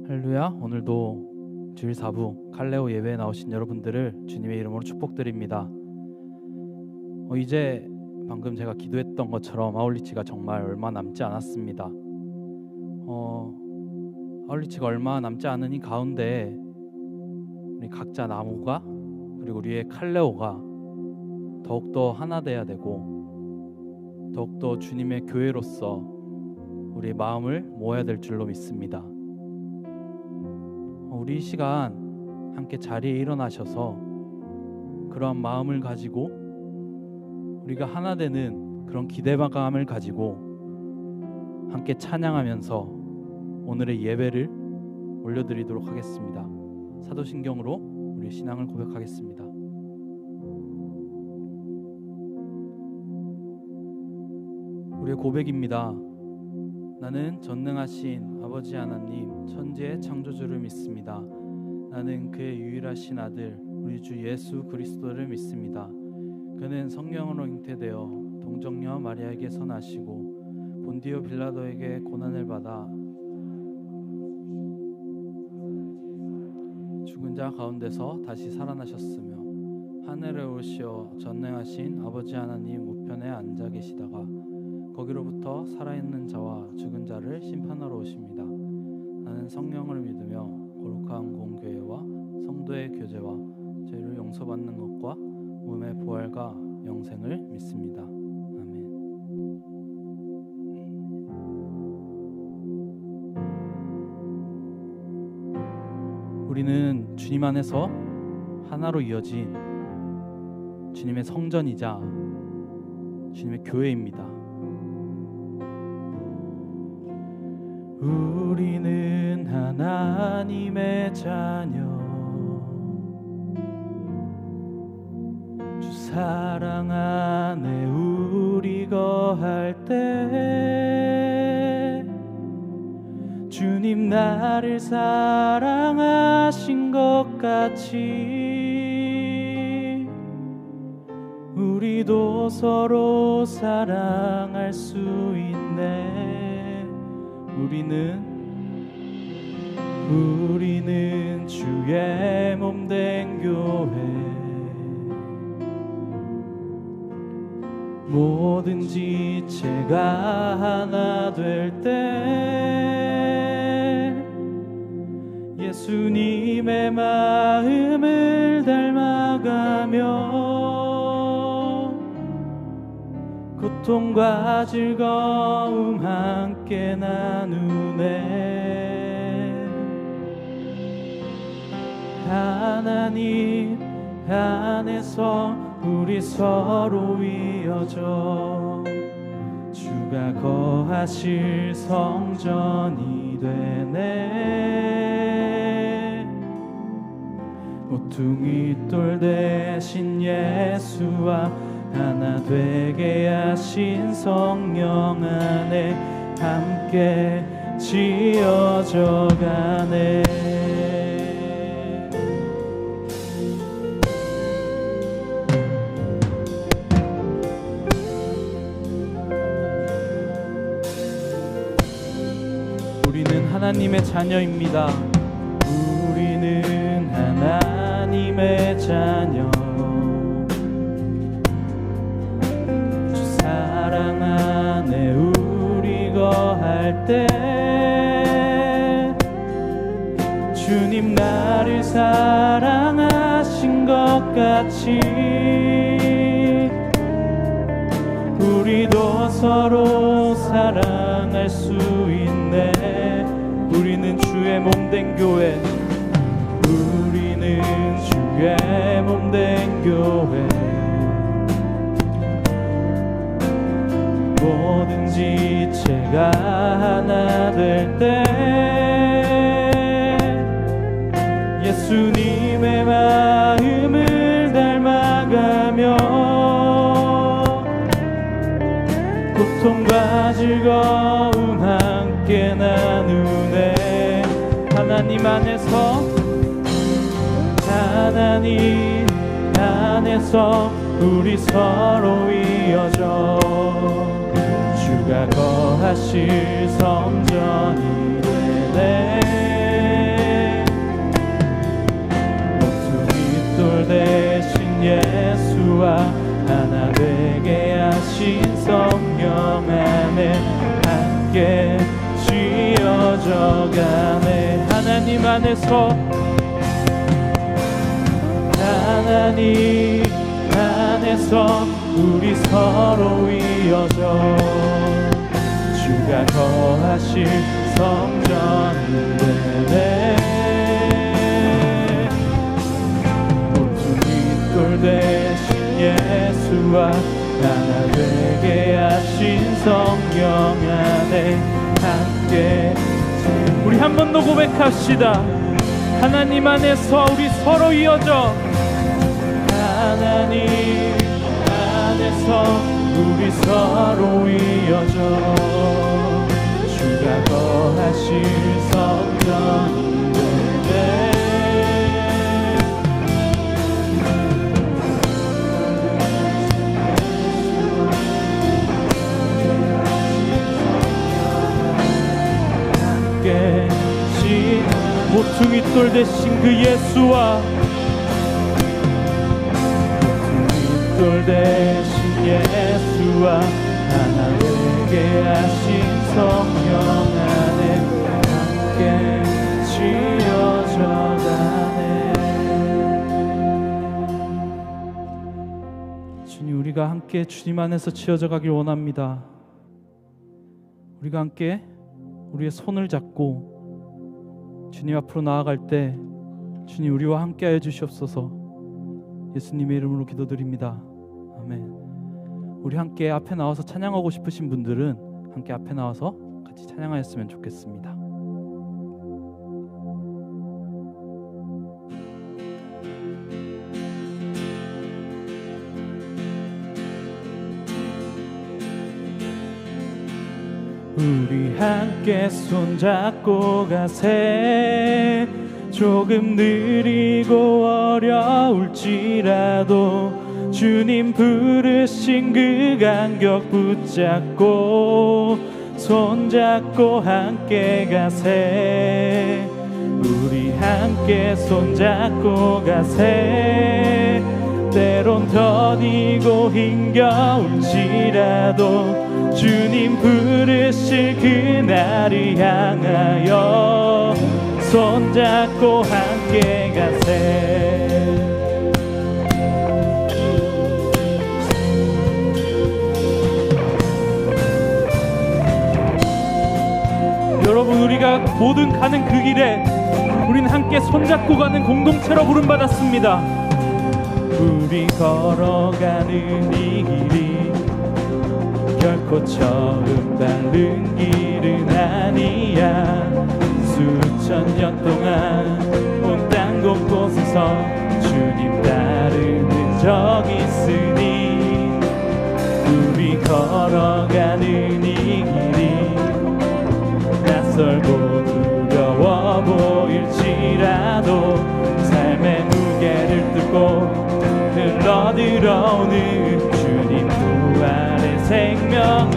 할렐루야. 오늘도 주일 4부 칼레오 예배에 나오신 여러분들을 주님의 이름으로 축복드립니다. 이제 방금 제가 기도했던 것처럼 아울리치가 정말 얼마 남지 않았습니다. 아울리치가 얼마 남지 않으니 가운데 우리 각자 나무가 그리고 우리의 칼레오가 더욱더 하나 돼야 되고 더욱더 주님의 교회로서 우리의 마음을 모아야 될 줄로 믿습니다. 우리 이 시간 함께 자리에 일어나셔서 그러한 마음을 가지고 우리가 하나 되는 그런 기대감을 가지고 함께 찬양하면서 오늘의 예배를 올려드리도록 하겠습니다. 사도신경으로 우리의 신앙을 고백하겠습니다. 우리의 고백입니다. 나는 전능하신 아버지 하나님 천지의 창조주를 믿습니다. 나는 그의 유일하신 아들 우리 주 예수 그리스도를 믿습니다. 그는 성령으로 잉태되어 동정녀 마리아에게서 나시고 본디오 빌라도에게 고난을 받아 죽은 자 가운데서 다시 살아나셨으며 하늘에 오시어 전능하신 아버지 하나님 우편에 앉아 계시다가 거기로부터 살아있는 자와 죽은 자를 심판하러 오십니다. 나는 성령을 믿으며 거룩한 공교회와 성도의 교제와 죄를 용서받는 것과 몸의 부활과 영생을 믿습니다. 아멘. 우리는 주님 안에서 하나로 이어진 주님의 성전이자 주님의 교회입니다. 우리는 하나님의 자녀 주 사랑 안에 우리 거할 때 주님 나를 사랑하신 것 같이 우리도 서로 사랑할 수 있네. 우리는 주의 몸된 교회 모든 지체가 하나 될 때 예수님의 마음을 닮아가며 고통과 즐거움 함께 나누네. 하나님 안에서 우리 서로 이어져 주가 거하실 성전이 되네. 모퉁이 돌 대신 예수와 하나 되게 하신 성령 안에 함께 지어져 가네. 우리는 하나님의 자녀입니다. 우리는 하나님의 자녀 사랑 안에 우리 거할 때 주님 나를 사랑하신 것 같이 우리도 서로 사랑할 수 있네. 우리는 주의 몸된 교회 우리는 주의 몸된 교회 모든 지체가 하나 될 때 예수님의 마음을 닮아가며 고통과 즐거움 함께 나누네. 하나님 안에서 우리 서로 이어져 주가 거하실 성전이 되네. 지어져가네. 하나님 안에서 우리 서로 이어져 주가 거하실 성전이 되네. 모퉁이 돌 대신 예수와 하나 되게 하신 성령 안에 함께. 우리 한 번 더 고백합시다. 하나님 안에서 우리 서로 이어져. 하나님 안에서 우리 서로 이어져 주가 거하실 성전이 되네. 함께 모퉁이 돌 대신 그 예수와 돌 대신 예수와 하나 되게 하신 성령 안에 함께 지어져 가네. 주님, 우리가 함께 주님 안에서 지어져 가길 원합니다. 우리가 함께 우리의 손을 잡고 주님 앞으로 나아갈 때 주님 우리와 함께 하여 주시옵소서. 예수님의 이름으로 기도드립니다. 아멘. 우리 함께 앞에 나와서 찬양하고 싶으신 분들은 함께 앞에 나와서 같이 찬양하였으면 좋겠습니다. 우리 함께 손잡고 가세. 조금 느리고 어려울지라도 주님 부르신 그 간격 붙잡고 손잡고 함께 가세. 우리 함께 손잡고 가세. 때론 더디고 힘겨울지라도 주님 부르실 그날을 향하여 손잡고 함께 가세. 여러분, 우리가 모든 가는 그 길에 우리는 함께 손잡고 가는 공동체로 부름받았습니다. 우리 걸어가는 이 길이 결코 처음 밟은 길은 아니야. 수천 년 동안 온 땅 곳곳에서 주님 따르는 적 있으니 우리 걸어가는 이 길이 낯설고 두려워 보일지라도 삶의 무게를 뚫고 흘러들어오는 주님 부활의 생명을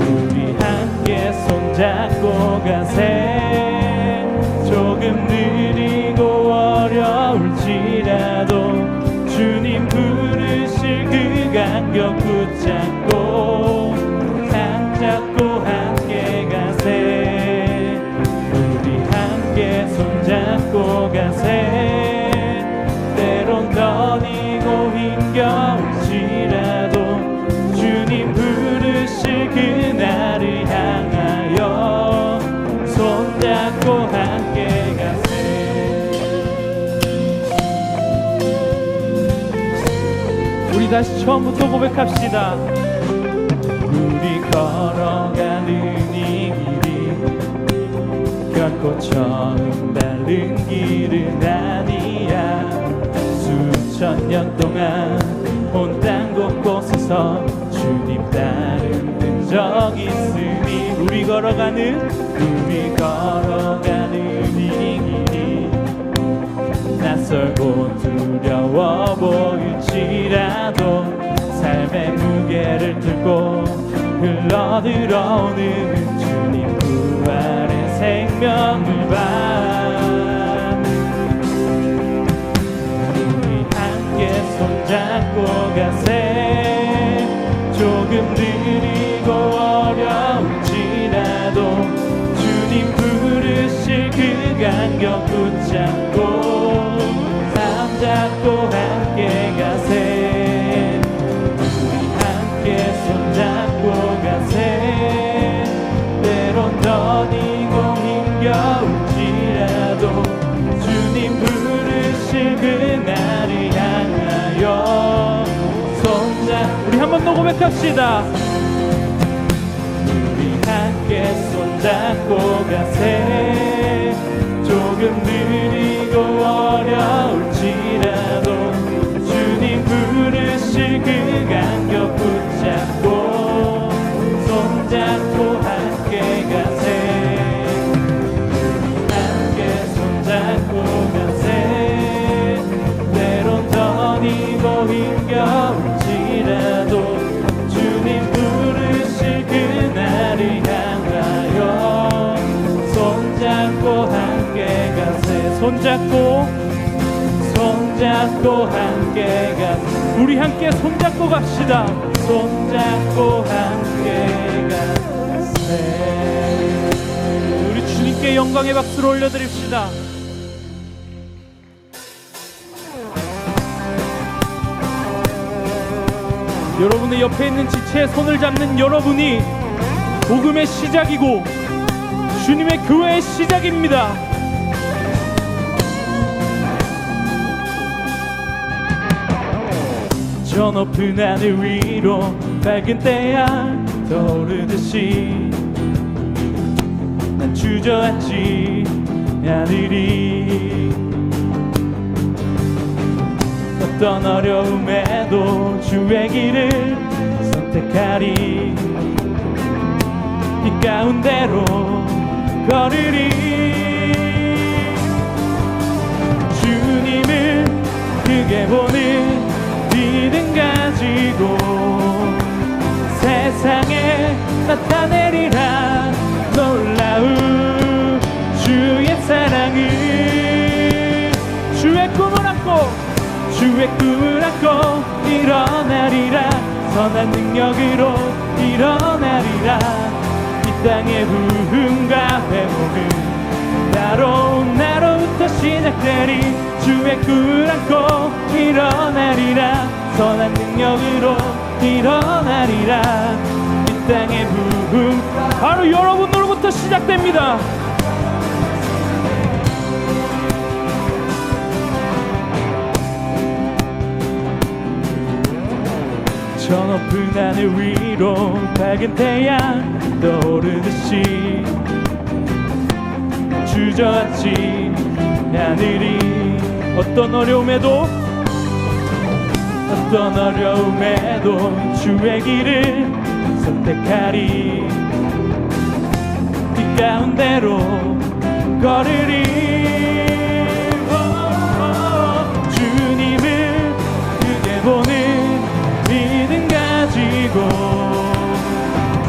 우리 함께 손잡고 가세. 조금 느리고 어려울지라도 주님 부르실 그 간격 붙잡고 손잡고 함께 가세. 우리 함께 손잡고 가세. 때론 더디고 힘겨울지라도 주님 부르실 그날을 향하여 손잡고 함께 가세. 우리 다시 처음부터 고백합시다. 우리 걸어가는 이 길이 결코 처음 밟은 길은 아니야. 수천 년 동안 온 땅 곳곳에서 주님 따르는 적 있으니 우리 걸어가는 이 길이 낯설고 두려워 보일지라도 삶의 무게를 들고 흘러들어오는 주님 부활의 생명을 우리 함께 손잡고 가세. 조금 느리고 간격 붙잡고 손잡고 함께 가세. 우리 함께 손잡고 가세. 때론 더디고 힘겨울지라도 주님 부르실 그날을 향하여 우리 한 번 더 고백합시다. 우리 함께 손잡고 가세. 조금 느리고 어려울지라도 주님 부르실 그 간격 붙잡고 손잡고 함께 가세. 함께 손잡고 가세. 때론 더디고 힘겨울지라도 주님 부르실 그날을 향하여 손잡고 함께 가세. 손잡고 함께 가세. 우리 함께 손잡고 갑시다. 손잡고 함께 가세. 우리 주님께 영광의 박수를 올려드립시다. 여러분의 옆에 있는 지체에 손을 잡는 여러분이 복음의 시작이고 주님의 교회의 시작입니다. 저 높은 하늘 위로 밝은 태양 떠오르듯이 난 주저앉지 않으리. 어떤 어려움에도 주의 길을 선택하리. 빛 가운데로 걸으리. 주님을 크게 보는 믿음 가지고 세상에 나타내리라. 놀라운 주의 사랑을. 주의 꿈을 안고 주의 꿈을 안고 일어나리라. 선한 능력으로 일어나리라. 이 땅의 부흥과 회복은 나로부터 시작되리. 주의 꿈을 안고 일어나리라. 선한 능력으로 일어나리라. 이 땅의 부흥 바로 여러분으로부터 시작됩니다. 저 높은 하늘 위로 밝은 태양 떠오르듯이 주저앉지 않으리. 어떤 어려움에도 주의 길을 선택하리. 빛 가운데로 걸으리. 주님을 크게 보는 믿음 가지고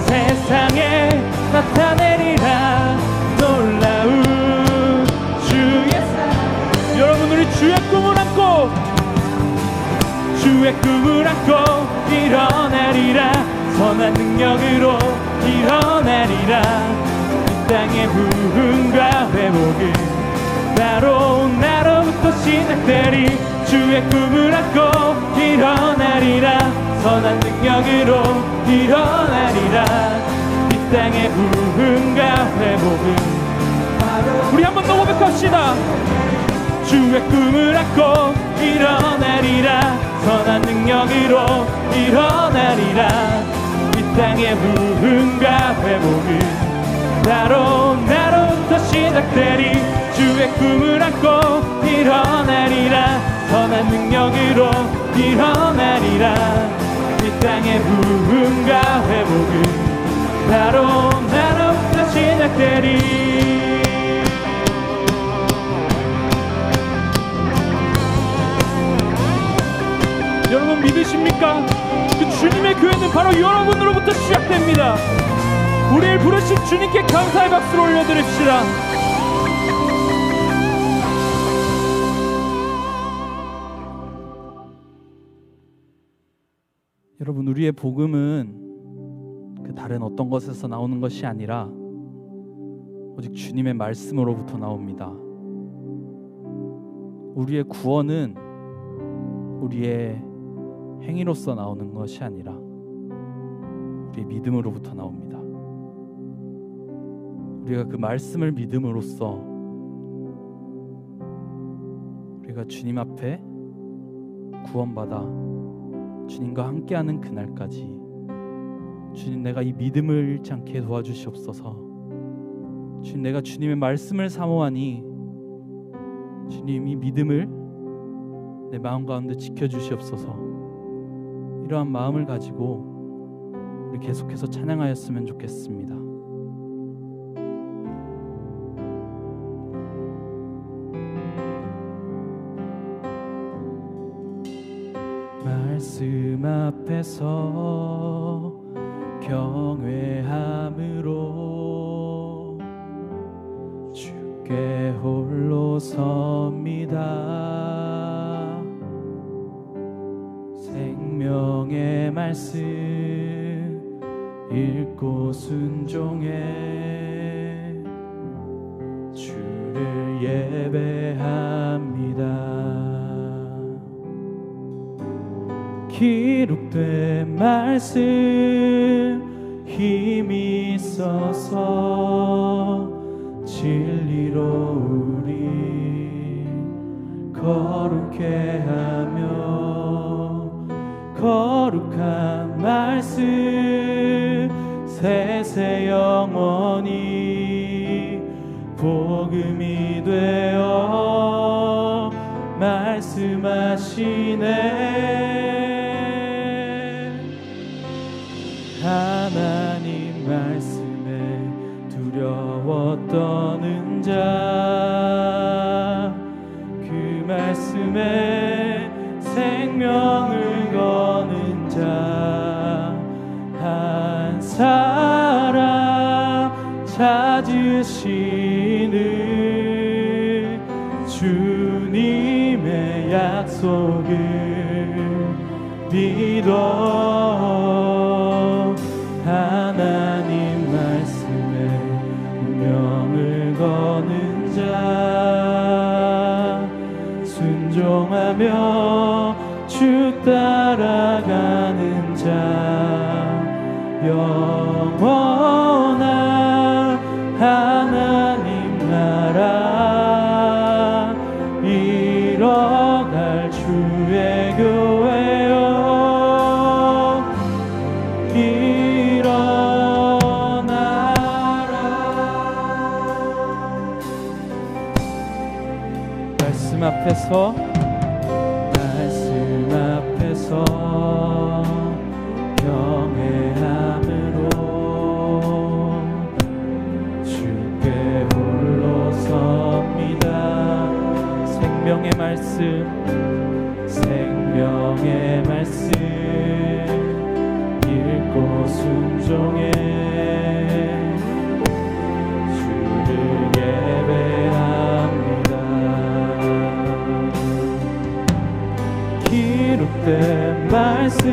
세상에 나타내리라. 놀라운 주의 사랑. 여러분, 우리 주의 꿈을 안고 일어나리라. 선한 능력으로 일어나리라. 이 땅의 부흥과 회복은 바로 나로부터 시작되리. 주의 꿈을 안고 일어나리라. 선한 능력으로 일어나리라. 이 땅의 부흥과 회복은 바로. 우리 한 번 더 고백합시다. 주의 꿈을 안고 일어나리라. 선한 능력으로 일어나리라. 이 땅의 부흥과 회복은 바로 나로부터 시작되리. 주의 꿈을 안고 일어나리라. 선한 능력으로 일어나리라. 이 땅의 부흥과 회복은 바로 나로부터 시작되리. 여러분 믿으십니까? 그 주님의 교회는 바로 여러분으로부터 시작됩니다. 우리를 부르신 주님께 감사의 박수를 올려드립시다. 여러분, 우리의 복음은 그 다른 어떤 것에서 나오는 것이 아니라 오직 주님의 말씀으로부터 나옵니다. 우리의 구원은 우리의 행위로서 나오는 것이 아니라 우리의 믿음으로부터 나옵니다. 우리가 그 말씀을 믿음으로써 우리가 주님 앞에 구원받아 주님과 함께하는 그날까지 주님, 내가 이 믿음을 잃지 않게 도와주시옵소서. 주님, 내가 주님의 말씀을 사모하니 주님, 이 믿음을 내 마음 가운데 지켜주시옵소서. 이러한 마음을 가지고 우리 계속해서 찬양하였으면 좋겠습니다. 말씀 앞에서 경외함으로 주께 홀로 섭니다. 생명의 말씀 읽고 순종해 주를 예배합니다. 기록된 말씀 힘이 있어서 진리로 우리 거룩해 하며 거룩한 말씀 세세 영원히 복음이 되어 말씀하시네. 하나님 말씀에 두려워 떠는 자, 그 말씀에 생명을 거는 자, 한 사람 찾으시는 주님의 약속을 믿어. 하나님 말씀에 운명을 거는 자, 순종하며 주 따라가는 자, 영원한 하나님 나라 이뤄갈 주의 교회여 말씀 앞에서 경외함으로 주께 홀로 섭니다. 생명의 말씀 읽고 순종해 주를 예배합니다. 기록된 말씀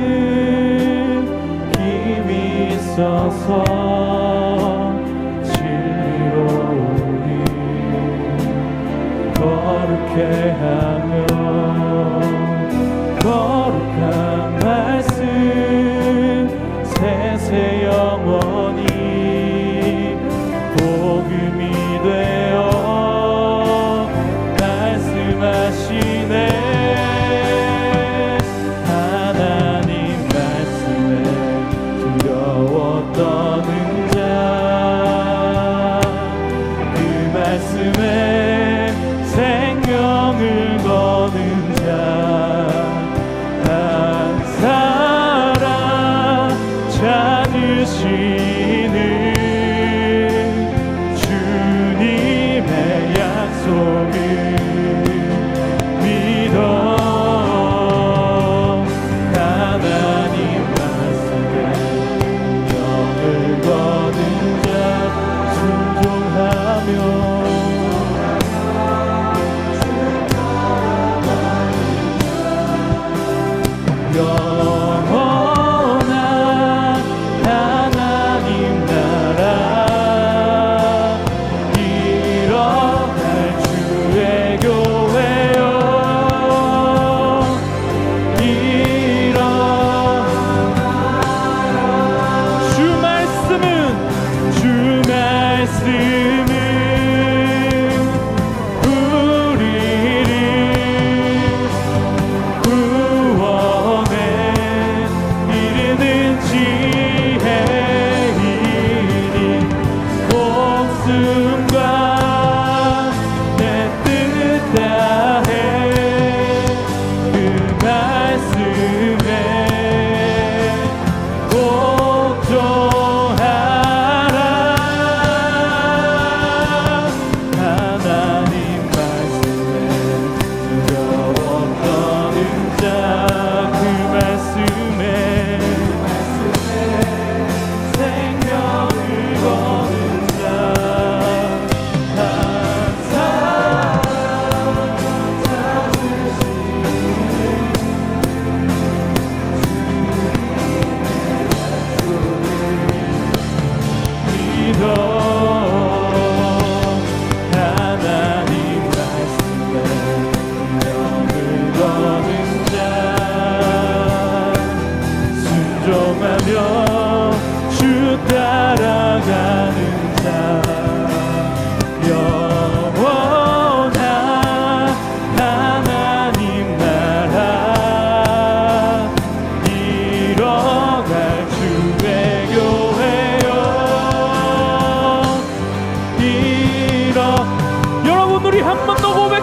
힘이 있어서 진리로 우리 거룩해 하며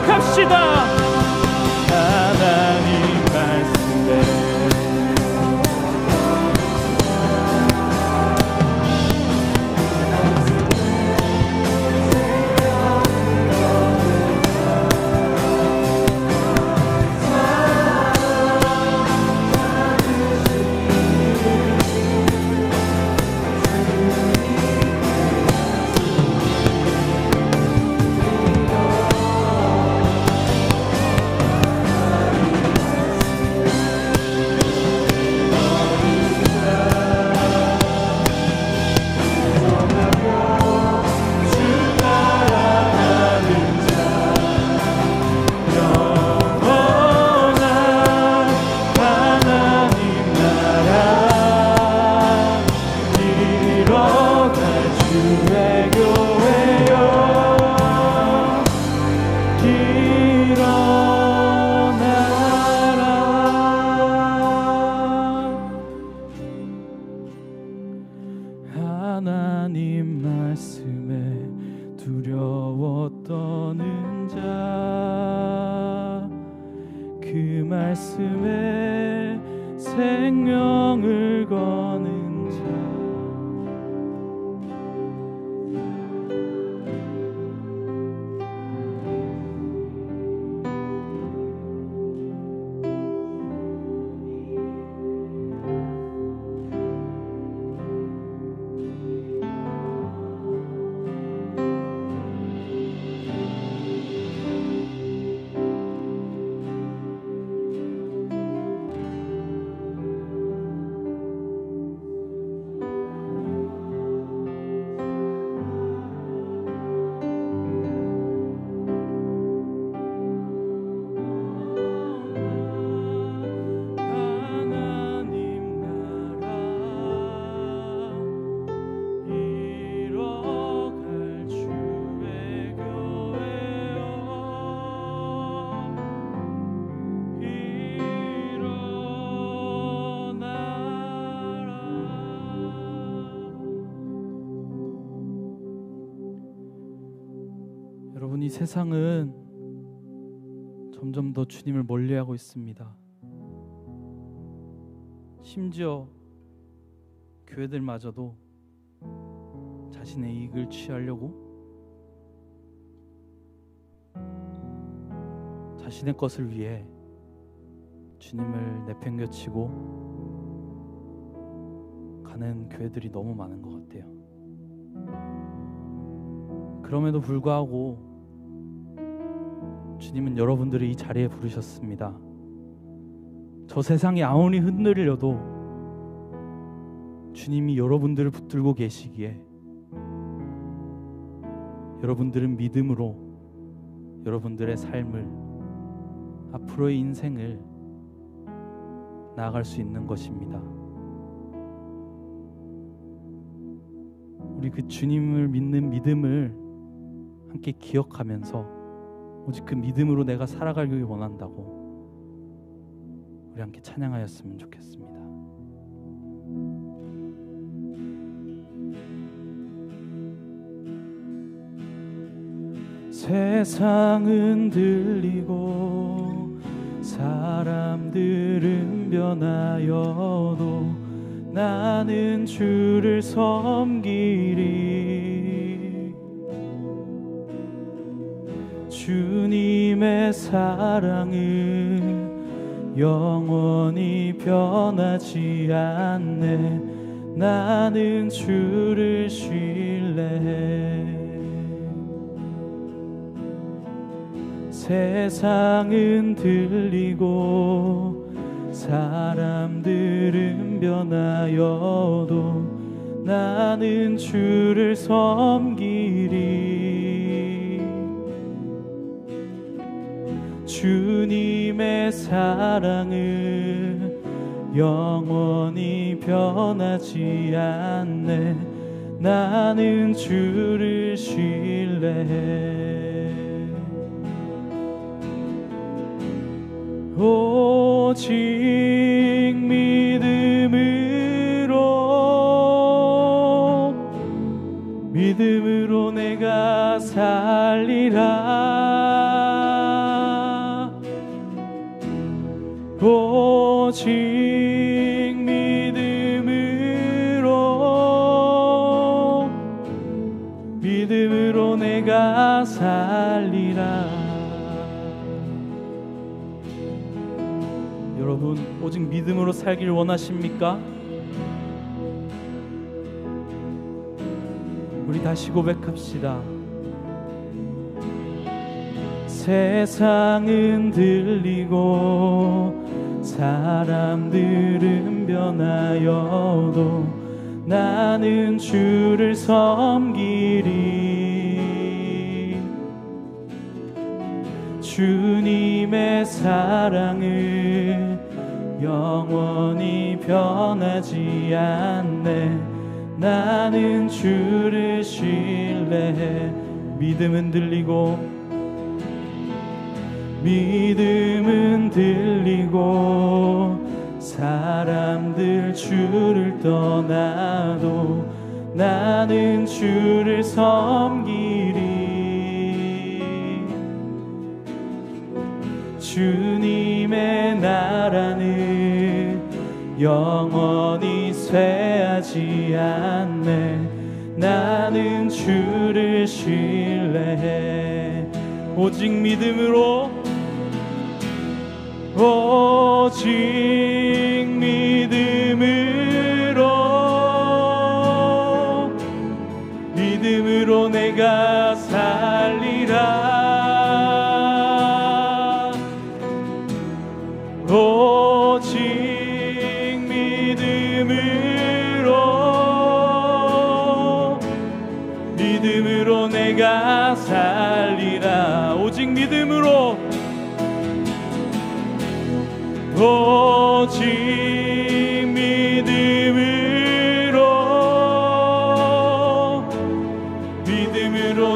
기억합시다. 하나님 말씀에 하나님 말씀에 두려워 떠는 자, 그 말씀에 생명을 거는 자, 여러분, 이 세상은 점점 더 주님을 멀리하고 있습니다. 심지어 교회들마저도 자신의 이익을 취하려고 자신의 것을 위해 주님을 내팽겨치고 가는 교회들이 너무 많은 것 같아요. 그럼에도 불구하고 주님은 여러분들을 이 자리에 부르셨습니다. 저 세상이 아무리 흔들려도 주님이 여러분들을 붙들고 계시기에 여러분들은 믿음으로 여러분들의 삶을, 앞으로의 인생을 나아갈 수 있는 것입니다. 우리 그 주님을 믿는 믿음을 함께 기억하면서 오직 그 믿음으로 내가 살아가길 원한다고 우리 함께 찬양하였으면 좋겠습니다. 세상은 들리고 사람들은 변하여도 나는 주를 섬기리. 주님의 사랑은 영원히 변하지 않네. 나는 주를 신뢰해. 세상은 들리고 사람들은 변하여도 나는 주를 섬기리. 주님의 사랑은 영원히 변하지 않네. 나는 주를 신뢰해. 오직 믿음으로 믿음으로 내가 살리라. 오직 믿음으로 내가 살리라. 여러분, 오직 믿음으로 살길 원하십니까? 우리 다시 고백합시다. 세상은 들리고 사람들은 변하여도 나는 주를 섬기리. 주님의 사랑을 영원히 변하지 않네. 나는 주를 신뢰해. 믿음은 들리고 사람들 주를 떠나도 나는 주를 섬기리. 주님의 나라는 영원히 쇠하지 않네. 나는 주를 신뢰해. 오직 믿음으로 믿음으로 내가 살리라. 오직 믿음으로 내가 살리라. 오직 믿음으로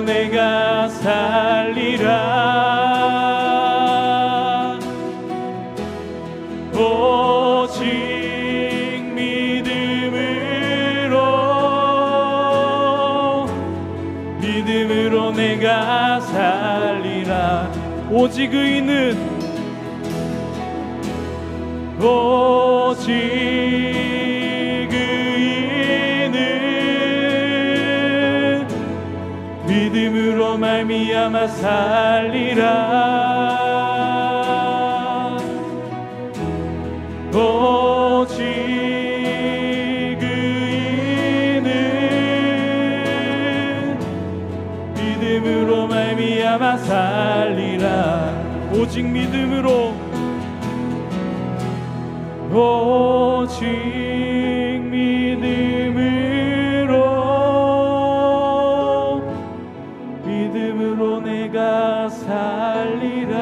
내가 살리라. 오직 믿음으로 내가 살리라. 오직 의인은 믿음으로 말미암아 살리라. 오직 의인은 믿음으로 말미암아 살리라. 오직 믿음으로 믿음으로 내가 살리라.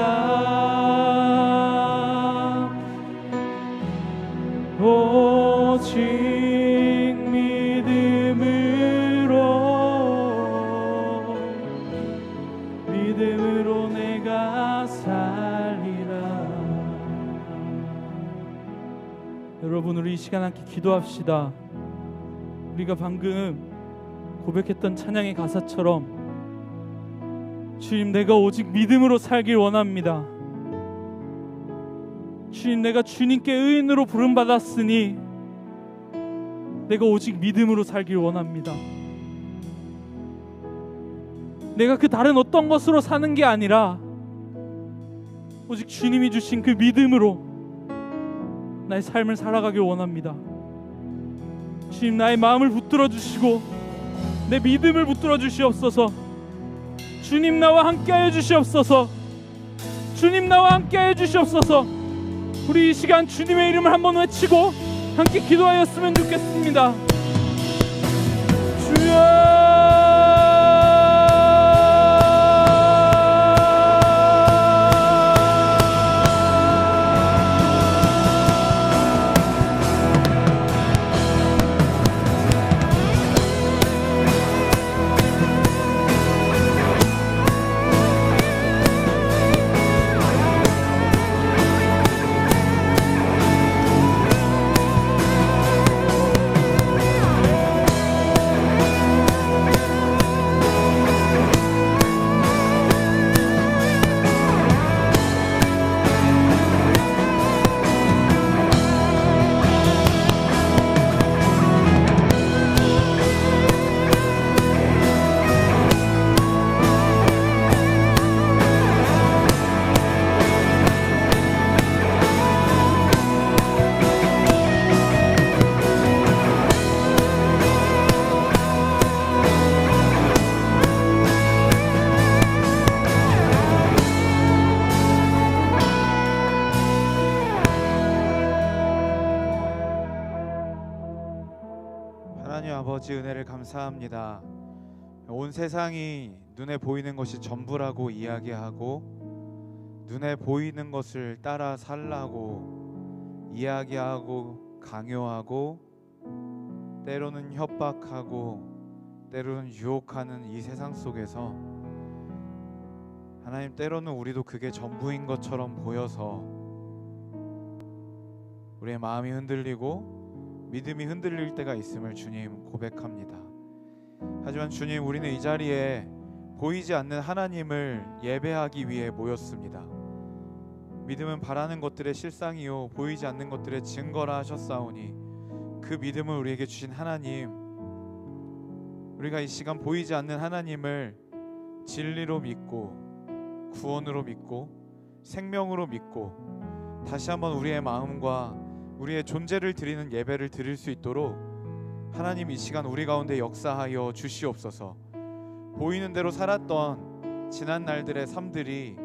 오직 믿음으로 내가 살리라. 여러분, 우리 이 시간 함께 기도합시다. 우리가 방금 고백했던 찬양의 가사처럼 주님, 내가 오직 믿음으로 살길 원합니다. 주님, 내가 주님께 의인으로 부름받았으니 내가 오직 믿음으로 살길 원합니다. 내가 그 다른 어떤 것으로 사는 게 아니라 오직 주님이 주신 그 믿음으로 나의 삶을 살아가길 원합니다. 주님, 나의 마음을 붙들어 주시고 내 믿음을 붙들어 주시옵소서. 주님, 나와 함께하여 주시옵소서. 주님, 나와 함께하여 주시옵소서. 우리 이 시간 주님의 이름을 한번 외치고 함께 기도하였으면 좋겠습니다. 주여, 아버지 은혜를 감사합니다. 온 세상이 눈에 보이는 것이 전부라고 이야기하고 눈에 보이는 것을 따라 살라고 이야기하고 강요하고 때로는 협박하고 때로는 유혹하는 이 세상 속에서 하나님, 때로는 우리도 그게 전부인 것처럼 보여서 우리의 마음이 흔들리고 믿음이 흔들릴 때가 있음을 주님 고백합니다. 하지만 주님, 우리는 이 자리에 보이지 않는 하나님을 예배하기 위해 모였습니다. 믿음은 바라는 것들의 실상이요 보이지 않는 것들의 증거라 하셨사오니 그 믿음을 우리에게 주신 하나님, 우리가 이 시간 보이지 않는 하나님을 진리로 믿고 구원으로 믿고 생명으로 믿고 다시 한번 우리의 마음과 우리의 존재를 드리는 예배를 드릴 수 있도록 하나님, 이 시간 우리 가운데 역사하여 주시옵소서. 보이는 대로 살았던 지난 날들의 삶들이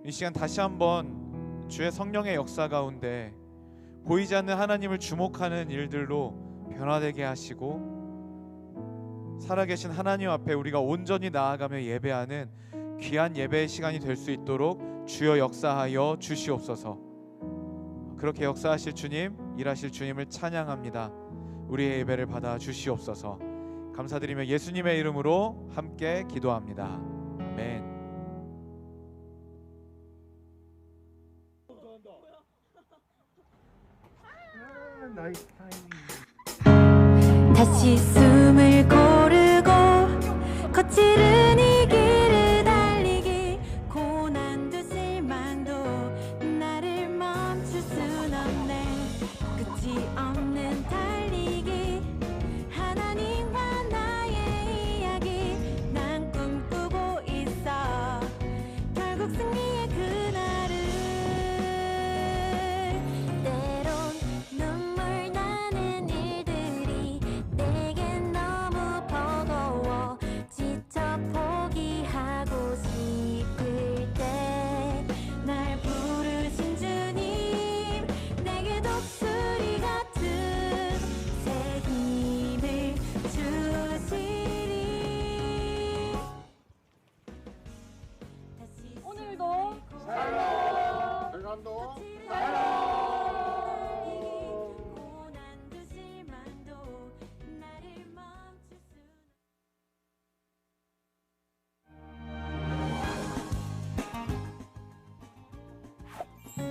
이 시간 다시 한번 주의 성령의 역사 가운데 보이지 않는 하나님을 주목하는 일들로 변화되게 하시고 살아계신 하나님 앞에 우리가 온전히 나아가며 예배하는 귀한 예배의 시간이 될 수 있도록 주여 역사하여 주시옵소서. 그렇게 역사하실 주님, 일하실 주님을 찬양합니다. 우리의 예배를 받아 주시옵소서. 감사드리며 예수님의 이름으로 함께 기도합니다. 아멘. 다시 숨을 고르고 거칠은 이 길을 달리기, 고난도 실망도 나를 멈출 순 없네. 끝이 없는 달리기, 하나님과 나의 이야기 난 꿈꾸고 있어. 결국 승리의 그날을. 때론 눈물 나는 일들이 내겐 너무 버거워 지쳐 포기하고 싶을 때 날 부르신 주님, 내게 독수리 같은 새 힘을 주시리. 오늘도 대감도 고난도 실망도 나를 멈출 수.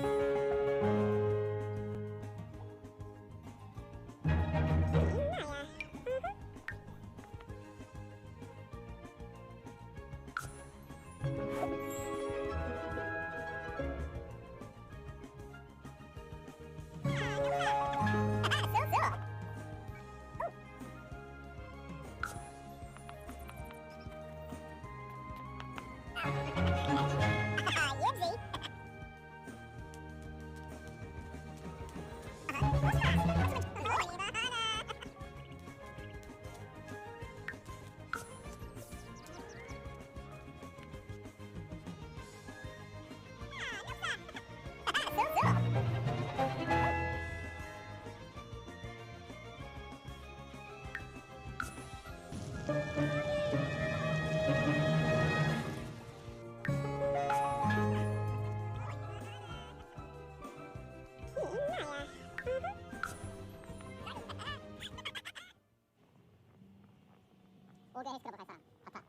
오게 헬스클럽 갈 사람 아파.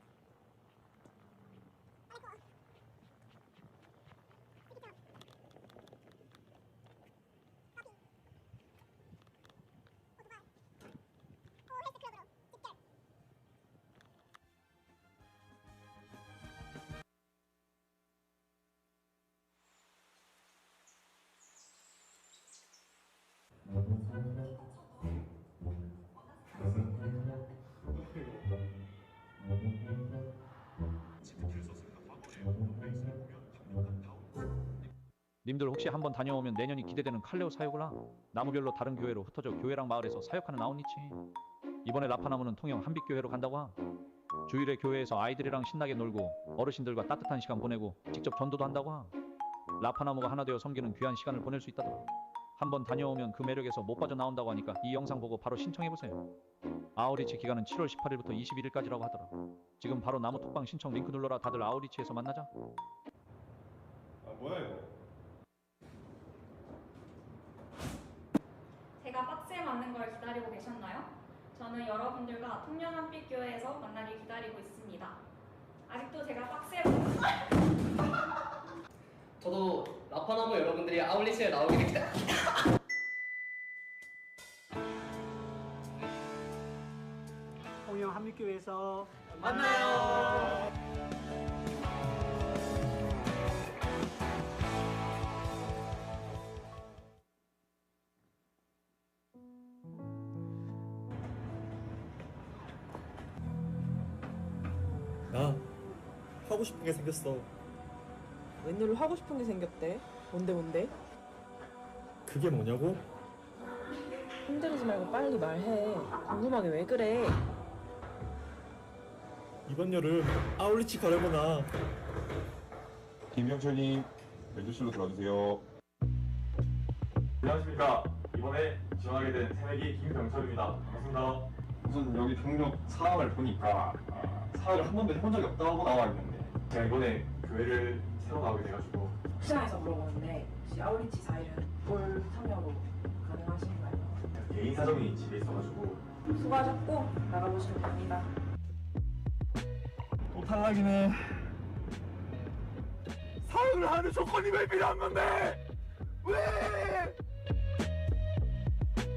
님들 혹시 한번 다녀오면 내년이 기대되는 칼레오 사역을라. 나무별로 다른 교회로 흩어져 교회랑 마을에서 사역하는 아웃니치. 이번에 라파나무는 통영 한빛교회로 간다고 하. 주일에 교회에서 아이들이랑 신나게 놀고 어르신들과 따뜻한 시간 보내고 직접 전도도 한다고 하. 라파나무가 하나 되어 섬기는 귀한 시간을 보낼 수 있다더라. 한번 다녀오면 그 매력에서 못 빠져나온다고 하니까 이 영상 보고 바로 신청해보세요. 아우리치 기간은 7월 18일부터 21일까지라고 하더라. 지금 바로 나무 톡방 신청 링크 눌러라. 다들 아우리치에서 만나자. 뭐야 이거? 제가 박스에 맞는 걸 기다리고 계셨나요? 저는 여러분들과 통영한빛교회에서 만나길 기다리고 있습니다. 아직도 제가 박스에 저도 라파나무 여러분들이 아울리치에 나오기를 통영 한빛교회에서 만나요. 나 하고 싶은 게 생겼어. 웬일로 하고 싶은 게 생겼대? 뭔데? 그게 뭐냐고? 힘들이지 말고 빨리 말해. 궁금하게 왜 그래? 이번 여름 아울리치 가려구나. 김병철님, 매주실로 들어주세요. 안녕하십니까. 이번에 지원하게 된 새내기 김병철입니다. 반갑습니다. 우선 여기 경력 사항을 보니까 사회를 한 번도 해본 적이 없다고 나와 있는데 제가 이번에 교회를 새로 나오게 돼가지고 시장에서 물어보는데 혹시 아울리치 4일은 볼 참여로 가능하신가요? 개인 사정이 집에 있어가지고 수고하셨고 나가보시면 됩니다. 또 탈락이네. 사회를 하는 조건이 왜 필요한 건데? 왜?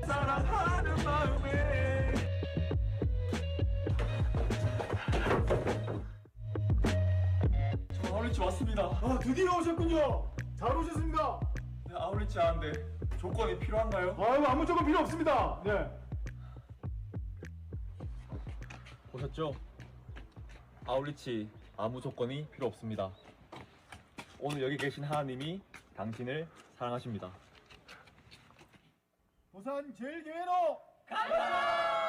사랑하는 마음에 저 아울리치 왔습니다. 아, 드디어 오셨군요. 잘 오셨습니다. 네, 아울리치 하는데 조건이 필요한가요? 아무 조건 필요 없습니다. 네. 보셨죠? 아울리치 아무 조건이 필요 없습니다. 오늘 여기 계신 하나님이 당신을 사랑하십니다. 부산 제일교회로 가자!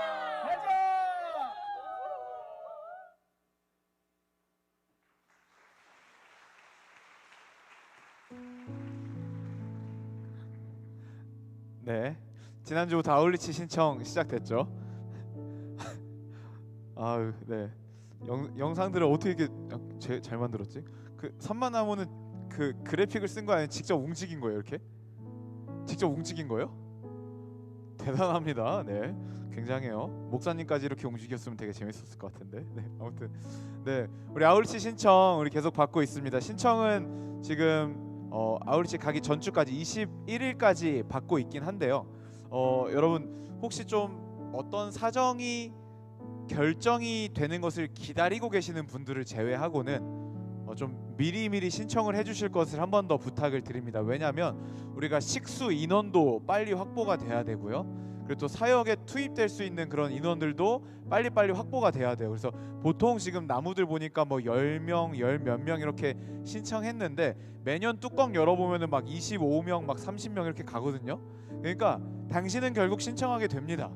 네, 지난주부터 아울리치 신청 시작됐죠. 아유, 네. 영상들을 어떻게 이렇게 잘 만들었지? 그 산만나무는 그 그래픽을 쓴 거 아니에요? 직접 움직인 거예요, 이렇게? 직접 움직인 거예요? 대단합니다. 네, 굉장해요. 목사님까지 이렇게 움직였으면 되게 재밌었을 것 같은데. 네, 아무튼 네, 우리 아울리치 신청 우리 계속 받고 있습니다. 신청은 지금 아울리치 가기 전주까지 21일까지 받고 있긴 한데요. 여러분 혹시 좀 어떤 사정이 결정이 되는 것을 기다리고 계시는 분들을 제외하고는 좀 미리미리 신청을 해주실 것을 한 번 더 부탁을 드립니다. 왜냐하면 우리가 식수 인원도 빨리 확보가 돼야 되고요. 그리고 또 사역에 투입될 수 있는 그런 인원들도 빨리빨리 확보가 돼야 돼요. 그래서 보통 지금 나무들 보니까 뭐 10명, 10몇 명 이렇게 신청했는데 매년 뚜껑 열어보면은 막 25명, 막 30명 이렇게 가거든요. 그러니까 당신은 결국 신청하게 됩니다.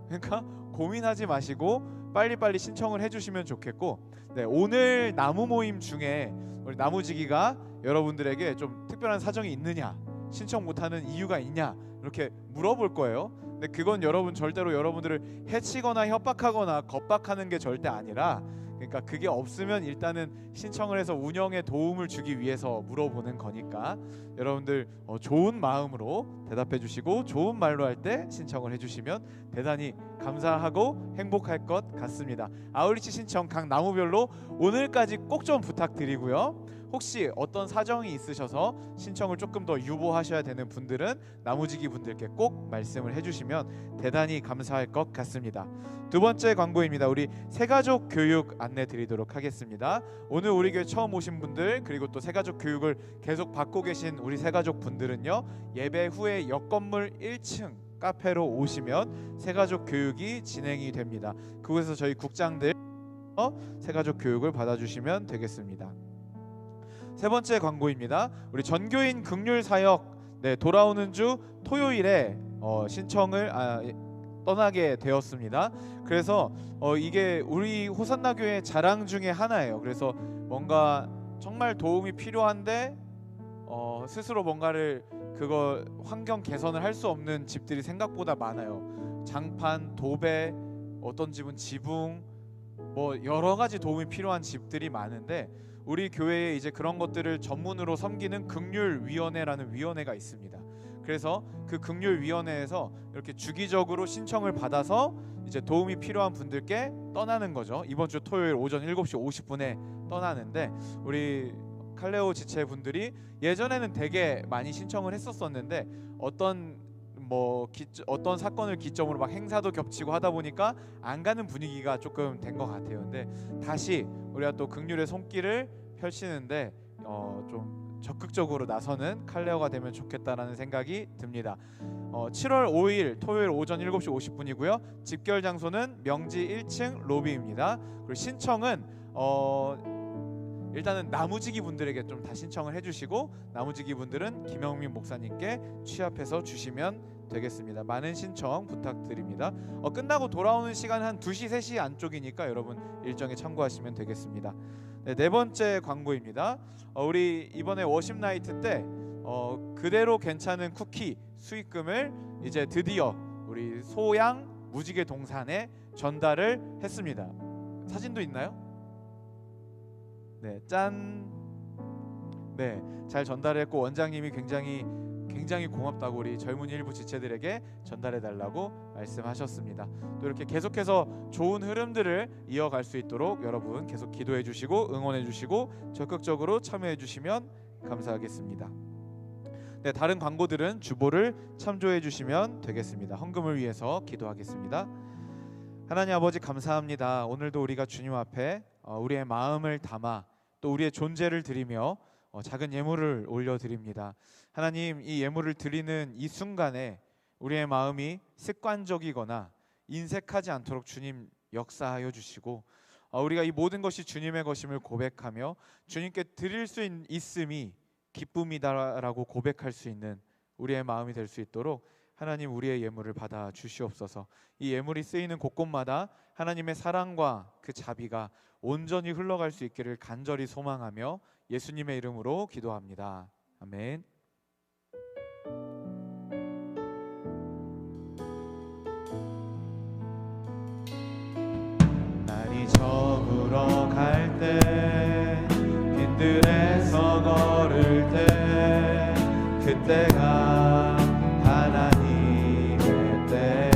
그러니까 고민하지 마시고 빨리빨리 신청을 해주시면 좋겠고, 네, 오늘 나무 모임 중에 우리 나무지기가 여러분들에게 좀 특별한 사정이 있느냐, 신청 못하는 이유가 있냐 이렇게 물어볼 거예요. 근데 그건 여러분 절대로 여러분들을 해치거나 협박하거나 겁박하는 게 절대 아니라, 그러니까 그게 없으면 일단은 신청을 해서 운영에 도움을 주기 위해서 물어보는 거니까 여러분들 좋은 마음으로 대답해 주시고 좋은 말로 할 때 신청을 해주시면 대단히 감사하고 행복할 것 같습니다. 아울리치 신청 각 나무별로 오늘까지 꼭 좀 부탁드리고요. 혹시 어떤 사정이 있으셔서 신청을 조금 더 유보하셔야 되는 분들은 나무지기 분들께 꼭 말씀을 해주시면 대단히 감사할 것 같습니다. 두 번째 광고입니다. 우리 새가족 교육 안내 드리도록 하겠습니다. 오늘 우리 교회 처음 오신 분들, 그리고 또 새가족 교육을 계속 받고 계신 우리 새가족 분들은요, 예배 후에 옆 건물 1층 카페로 오시면 새가족 교육이 진행이 됩니다. 그곳에서 저희 국장들 새가족 교육을 받아주시면 되겠습니다. 세 번째 광고입니다. 우리 전교인 긍휼 사역, 네, 돌아오는 주 토요일에 신청을 떠나게 되었습니다. 그래서 이게 우리 호산나 교회 자랑 중에 하나예요. 그래서 뭔가 정말 도움이 필요한데 스스로 뭔가를 환경 개선을 할 수 없는 집들이 생각보다 많아요. 장판, 도배, 어떤 집은 지붕, 뭐 여러 가지 도움이 필요한 집들이 많은데 우리 교회에 이제 그런 것들을 전문으로 섬기는 긍휼위원회라는 위원회가 있습니다. 그래서 그 긍휼위원회에서 이렇게 주기적으로 신청을 받아서 이제 도움이 필요한 분들께 떠나는 거죠. 이번 주 토요일 오전 7시 50분에 떠나는데 우리 칼레오 지체 분들이 예전에는 되게 많이 신청을 했었었는데 어떤 사건을 기점으로 막 행사도 겹치고 하다 보니까 안 가는 분위기가 조금 된 것 같아요. 근데 다시 우리가 또 긍휼의 손길을 펼치는데 좀 적극적으로 나서는 칼레오가 되면 좋겠다라는 생각이 듭니다. 7월 5일 토요일 오전 7시 50분이고요. 집결 장소는 명지 1층 로비입니다. 그리고 신청은 일단은 나무지기 분들에게 좀 다 신청을 해주시고 나무지기 분들은 김영민 목사님께 취합해서 주시면 되겠습니다. 많은 신청 부탁드립니다. 끝나고 돌아오는 시간은 한 2시 3시 안쪽이니까 여러분 일정에 참고하시면 되겠습니다. 네 번째 광고입니다. 우리 이번에 워십 나이트 때 그대로 괜찮은 쿠키 수익금을 이제 드디어 우리 소양 무지개 동산에 전달을 했습니다. 사진도 있나요? 네, 짠. 네, 잘 전달했고 원장님이 굉장히 고맙다고 우리 젊은이 일부 지체들에게 전달해달라고 말씀하셨습니다. 또 이렇게 계속해서 좋은 흐름들을 이어갈 수 있도록 여러분 계속 기도해 주시고 응원해 주시고 적극적으로 참여해 주시면 감사하겠습니다. 네, 다른 광고들은 주보를 참조해 주시면 되겠습니다. 헌금을 위해서 기도하겠습니다. 하나님 아버지 감사합니다. 오늘도 우리가 주님 앞에 우리의 마음을 담아 또 우리의 존재를 드리며 작은 예물을 올려드립니다. 하나님, 이 예물을 드리는 이 순간에 우리의 마음이 습관적이거나 인색하지 않도록 주님 역사하여 주시고 우리가 이 모든 것이 주님의 것임을 고백하며 주님께 드릴 수 있음이 기쁨이다라고 고백할 수 있는 우리의 마음이 될 수 있도록 하나님 우리의 예물을 받아 주시옵소서. 이 예물이 쓰이는 곳곳마다 하나님의 사랑과 그 자비가 온전히 흘러갈 수 있기를 간절히 소망하며 예수님의 이름으로 기도합니다. 아멘. 날이 저물어 갈 때 빈들에서 걸을 때 그때가 하나님의 때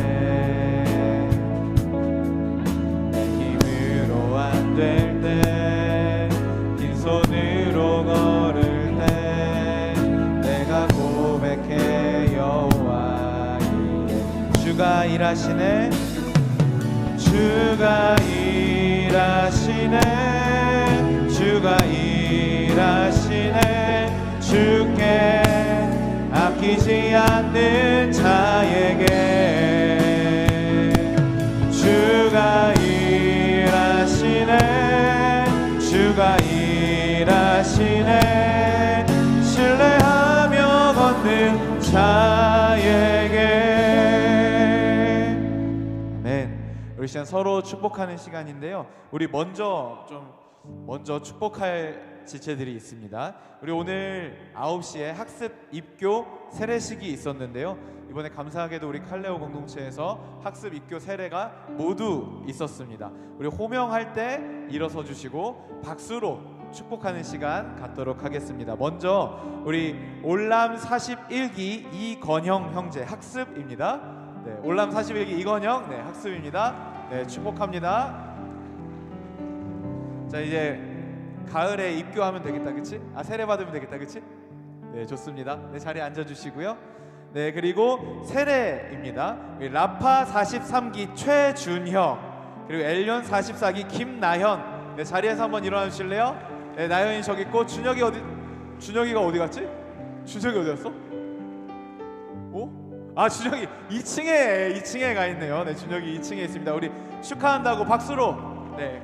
내 힘으로 안 될 때 빈손으로 걸을 때 내가 고백해 여호와의 주가 일하시네 주가 일하시네 주가 일하시네 주께 아끼지 않는 자에게 주가 일하시네 주가 일하시네 신뢰하며 걷는 자에게. 우리 시간 서로 축복하는 시간인데요. 우리 먼저 축복할 지체들이 있습니다. 우리 오늘 9시에 학습 입교 세례식이 있었는데요. 이번에 감사하게도 우리 칼레오 공동체에서 학습 입교 세례가 모두 있었습니다. 우리 호명할 때 일어서 주시고 박수로 축복하는 시간 갖도록 하겠습니다. 먼저 우리 올람 41기 이건형 형제 학습입니다. 네, 올람 41기 이건형 학습입니다. 네, 축복합니다. 자, 이제 가을에 입교하면 되겠다, 그치? 세례 받으면 되겠다, 그치? 네, 좋습니다. 네, 자리에 앉아주시고요. 네, 그리고 세례입니다. 라파 43기 최준형, 그리고 엘련 44기 김나현. 네, 자리에서 한번 일어나 주실래요? 네, 나현이 저기 있고 준혁이가 어디 갔지? 준혁이 어디 갔어? 준혁이 2층에 가 있네요. 네, 준혁이 2층에 있습니다. 우리 축하한다고 박수로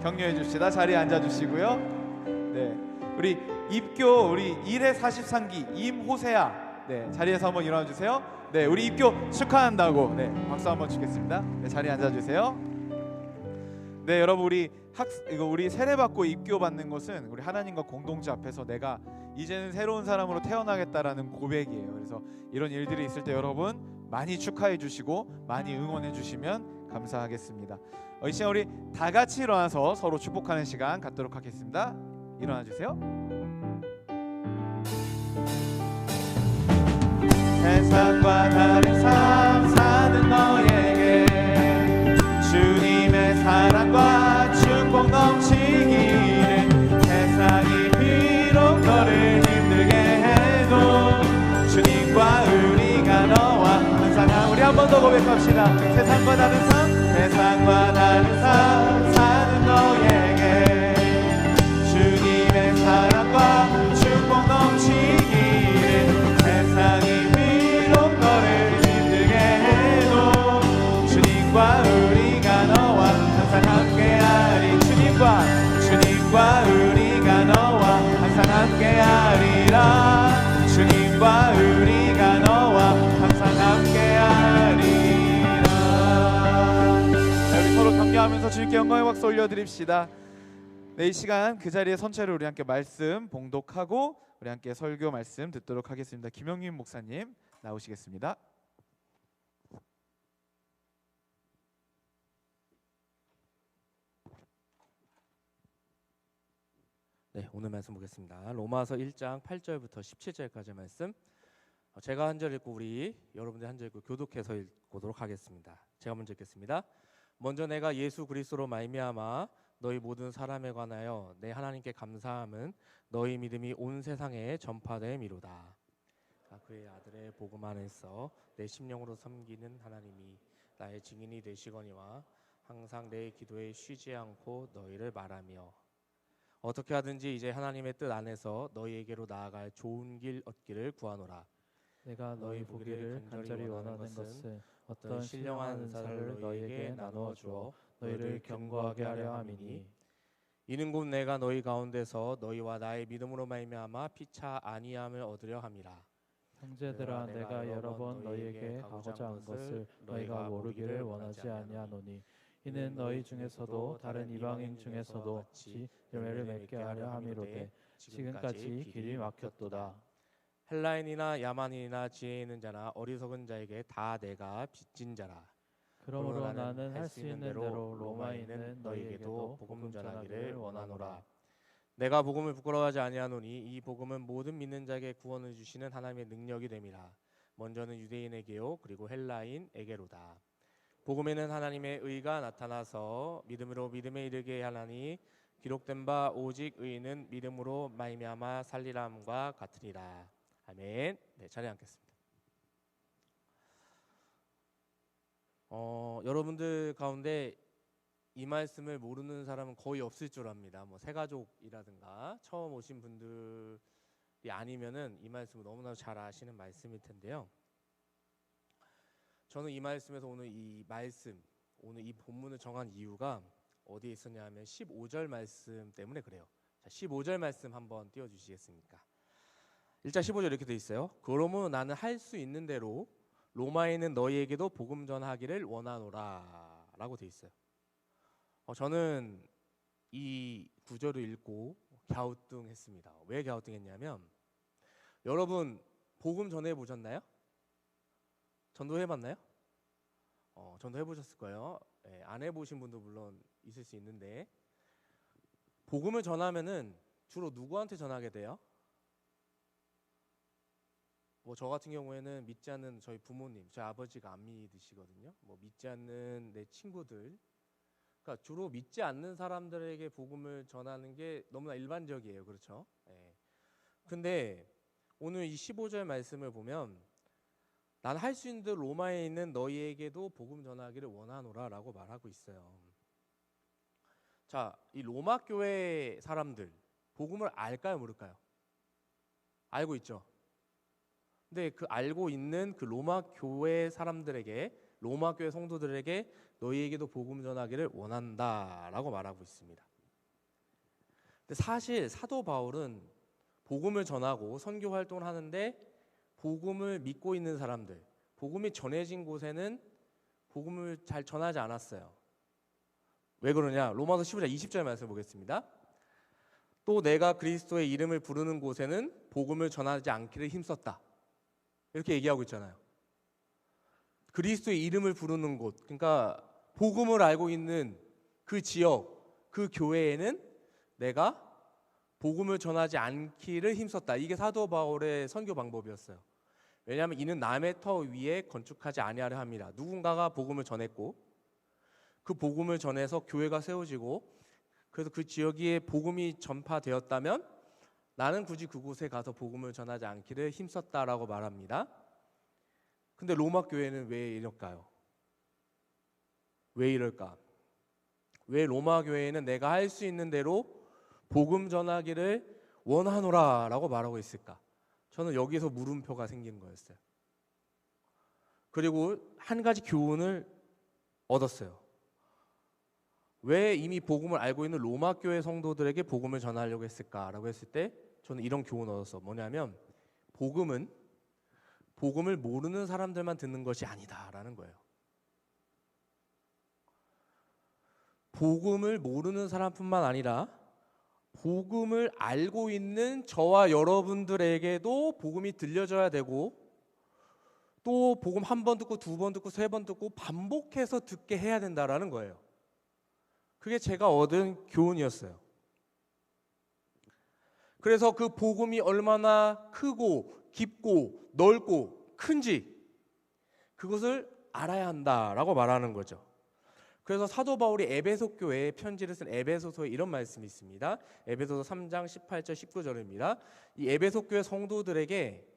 격려해 줍시다. 자리에 앉아 주시고요. 네, 우리 입교 우리 1회 43기 임호세야. 네, 자리에서 한번 일어나 주세요. 네, 우리 입교 축하한다고 박수 한번 주겠습니다. 네, 자리에 앉아 주세요. 네, 여러분 우리 세례 받고 입교 받는 것은 우리 하나님과 공동체 앞에서 내가 이제는 새로운 사람으로 태어나겠다라는 고백이에요. 그래서 이런 일들이 있을 때 여러분 많이 축하해 주시고 많이 응원해 주시면 감사하겠습니다. 이 시간 우리 다 같이 일어나서 서로 축복하는 시간 갖도록 하겠습니다. 일어나 주세요. 세상과 다른 삶 사는 너에게 주님의 사랑과 축복 넘치기를. 세상이 비록 너를 힘들게 해도 주님과 우리가 너와 항상. 우리 한 번 더 고백합시다. 세상과 다른 삶, 세상과 다른 삶 사는 너에게 주님의 사랑과 축복 넘치기를. 세상이 비록 너를 힘들게 해도 주님과 우리가 너와 항상 함께하리. 주님과 우리가 너와 항상 함께하리라. 주님과 우리가 너와 항상 함께하리라. 자, 우리 서로 격려하면서 주님께 영광의 박수 올려드립시다. 네, 이 시간 그 자리에 선체로 우리 함께 말씀 봉독하고 우리 함께 설교 말씀 듣도록 하겠습니다. 김영민 목사님 나오시겠습니다. 네, 오늘 말씀 보겠습니다. 로마서 1장 8절부터 17절까지 말씀. 제가 한 절 읽고 우리 여러분들 한 절 읽고 교독해서 읽도록 하겠습니다. 제가 먼저 읽겠습니다. 먼저 내가 예수 그리스도로 말미암아 너희 모든 사람에 관하여 내 하나님께 감사함은 너희 믿음이 온 세상에 전파됨이로다. 그의 아들의 복음 안에서 내 심령으로 섬기는 하나님이 나의 증인이 되시거니와 항상 내 기도에 쉬지 않고 너희를 말하며 어떻게 하든지 이제 하나님의 뜻 안에서 너희에게로 나아갈 좋은 길 얻기를 구하노라. 내가 너희 보기를 간절히 원하는 것은 어떤 신령한 은사를 너희에게 나누어 주어 너희를 견고하게 하려 함이니 이는 곧 내가 너희 가운데서 너희와 나의 믿음으로 말미암아 피차 아니함을 얻으려 함이라. 형제들아, 내가 여러 번 너희에게 가고자 한 것을 너희가 모르기를 원하지 아니하노니 이는 너희 중에서도 다른 이방인 중에서도 같이 열매를 맺게 하려 함이로되 지금까지 길이 막혔도다. 헬라인이나 야만인이나 지혜 있는 자나 어리석은 자에게 다 내가 빚진 자라. 그러므로 나는 할 수 있는 대로 로마에 있는 너희에게도 복음 전하기를 원하노라. 내가 복음을 부끄러워하지 아니하노니 이 복음은 모든 믿는 자에게 구원을 주시는 하나님의 능력이 됨이라. 먼저는 유대인에게요 그리고 헬라인에게로다. 복음에는 하나님의 의가 나타나서 믿음으로 믿음에 이르게 하나니 기록된 바 오직 의인은 믿음으로 말미암아 살리람과 같으니라. 아멘. 네, 자리에 앉겠습니다. 여러분들 가운데 이 말씀을 모르는 사람은 거의 없을 줄 압니다. 뭐 새가족이라든가 처음 오신 분들이 아니면은 이 말씀을 너무나 잘 아시는 말씀일 텐데요. 저는 이 말씀에서 오늘 이 본문을 정한 이유가 어디에 있었냐면 15절 말씀 때문에 그래요. 자, 15절 말씀 한번 띄워주시겠습니까? 1장 15절 이렇게 돼 있어요. 그러므로 나는 할 수 있는 대로 로마에 있는 너희에게도 복음 전하기를 원하노라 라고 돼 있어요. 저는 이 구절을 읽고 갸우뚱했습니다. 왜 갸우뚱했냐면 여러분 복음 전해 보셨나요? 전도해 봤나요? 전도해 보셨을 거예요. 네, 안 해보신 분도 물론 있을 수 있는데 복음을 전하면은 주로 누구한테 전하게 돼요? 뭐 저 같은 경우에는 믿지 않는 저희 부모님, 저희 아버지가 안 믿으시거든요. 뭐 믿지 않는 내 친구들, 그러니까 주로 믿지 않는 사람들에게 복음을 전하는 게 너무나 일반적이에요, 그렇죠? 네. 근데 오늘 이 15절 말씀을 보면 난 할 수 있는 대로 로마에 있는 너희에게도 복음 전하기를 원하노라라고 말하고 있어요. 자, 이 로마 교회 사람들 복음을 알까요, 모를까요? 알고 있죠. 근데 그 알고 있는 그 로마 교회 사람들에게, 로마 교회 성도들에게 너희에게도 복음 전하기를 원한다라고 말하고 있습니다. 근데 사실 사도 바울은 복음을 전하고 선교 활동을 하는데 복음을 믿고 있는 사람들, 복음이 전해진 곳에는 복음을 잘 전하지 않았어요. 왜 그러냐? 로마서 15장 20절 말씀 보겠습니다. 또 내가 그리스도의 이름을 부르는 곳에는 복음을 전하지 않기를 힘썼다. 이렇게 얘기하고 있잖아요. 그리스도의 이름을 부르는 곳, 그러니까 복음을 알고 있는 그 지역, 그 교회에는 내가 복음을 전하지 않기를 힘썼다. 이게 사도 바울의 선교 방법이었어요. 왜냐하면 이는 남의 터 위에 건축하지 아니하려 함이라. 누군가가 복음을 전했고 그 복음을 전해서 교회가 세워지고 그래서 그 지역에 복음이 전파되었다면 나는 굳이 그곳에 가서 복음을 전하지 않기를 힘썼다라고 말합니다. 근데 로마 교회는 왜 이럴까요? 왜 이럴까? 왜 로마 교회는 내가 할 수 있는 대로 복음 전하기를 원하노라라고 말하고 있을까? 저는 여기서 물음표가 생기는 거였어요. 그리고 한 가지 교훈을 얻었어요. 왜 이미 복음을 알고 있는 로마 교회 성도들에게 복음을 전하려고 했을까라고 했을 때 저는 이런 교훈을 얻었어. 뭐냐면 복음을 모르는 사람들만 듣는 것이 아니다라는 거예요. 복음을 모르는 사람뿐만 아니라 복음을 알고 있는 저와 여러분들에게도 복음이 들려져야 되고 또 복음 한 번 듣고 두 번 듣고 세 번 듣고 반복해서 듣게 해야 된다라는 거예요. 그게 제가 얻은 교훈이었어요. 그래서 그 복음이 얼마나 크고 깊고 넓고 큰지 그것을 알아야 한다라고 말하는 거죠. 그래서 사도 바울이 에베소 교회에 편지를 쓴 에베소서에 이런 말씀이 있습니다. 에베소서 3장 18절 19절입니다. 이 에베소 교회 성도들에게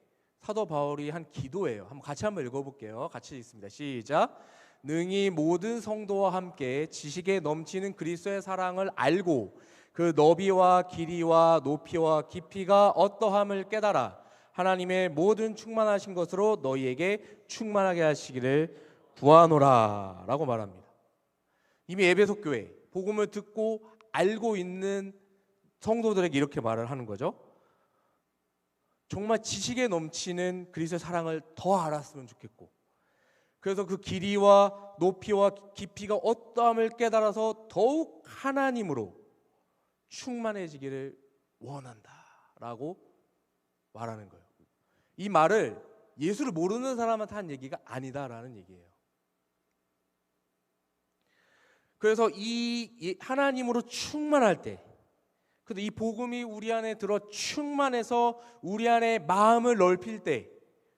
사도 바울이 한 기도예요. 같이 한번 읽어볼게요. 같이 읽습니다. 시작. 능히 모든 성도와 함께 지식에 넘치는 그리스도의 사랑을 알고 그 너비와 길이와 높이와 깊이가 어떠함을 깨달아 하나님의 모든 충만하신 것으로 너희에게 충만하게 하시기를 구하노라 라고 말합니다. 이미 에베소 교회 복음을 듣고 알고 있는 성도들에게 이렇게 말을 하는 거죠. 정말 지식에 넘치는 그리스도의 사랑을 더 알았으면 좋겠고 그래서 그 길이와 높이와 깊이가 어떠함을 깨달아서 더욱 하나님으로 충만해지기를 원한다라고 말하는 거예요. 이 말을 예수를 모르는 사람한테 한 얘기가 아니다라는 얘기예요. 그래서 이 하나님으로 충만할 때 근데 이 복음이 우리 안에 들어 충만해서 우리 안에 마음을 넓힐 때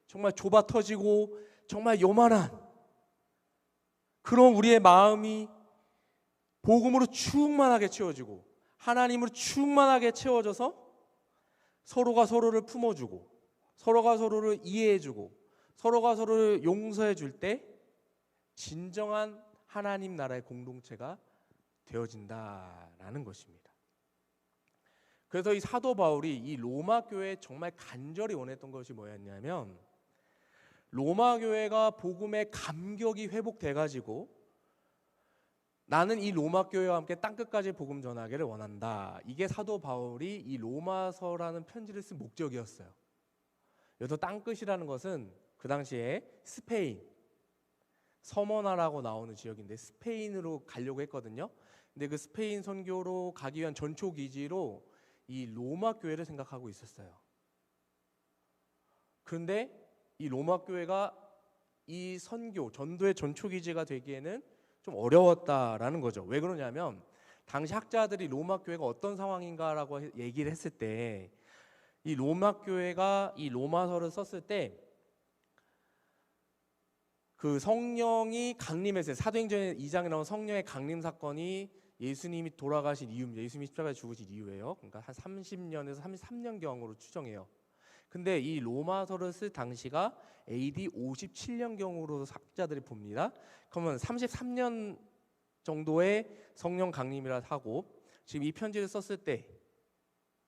정말 좁아 터지고 정말 요만한 그런 우리의 마음이 복음으로 충만하게 채워지고 하나님으로 충만하게 채워져서 서로가 서로를 품어주고 서로가 서로를 이해해주고 서로가 서로를 용서해줄 때 진정한 하나님 나라의 공동체가 되어진다라는 것입니다. 그래서 이 사도 바울이 이 로마 교회에 정말 간절히 원했던 것이 뭐였냐면 로마 교회가 복음의 감격이 회복돼 가지고 나는 이 로마 교회와 함께 땅끝까지 복음 전하기를 원한다. 이게 사도 바울이 이 로마서라는 편지를 쓴 목적이었어요. 여기서 땅끝이라는 것은 그 당시에 스페인 서머나라고 나오는 지역인데 스페인으로 가려고 했거든요. 근데 그 스페인 선교로 가기 위한 전초 기지로 이 로마 교회를 생각하고 있었어요. 그런데 이 로마 교회가 이 선교, 전도의 전초 기지가 되기에는 좀 어려웠다라는 거죠. 왜 그러냐면 당시 학자들이 로마 교회가 어떤 상황인가라고 얘기를 했을 때 이 로마 교회가 이 로마서를 썼을 때 그 성령이 강림했어요. 사도행전 2장에 나온 성령의 강림 사건이 예수님이 돌아가신 이유입니다. 예수님이 십자가에 죽으신 이유예요. 그러니까 한 30년에서 33년경으로 추정해요. 근데 이 로마서를 쓸 당시가 AD 57년경으로 학자들이 봅니다. 그러면 33년 정도의 성령 강림이라 하고 지금 이 편지를 썼을 때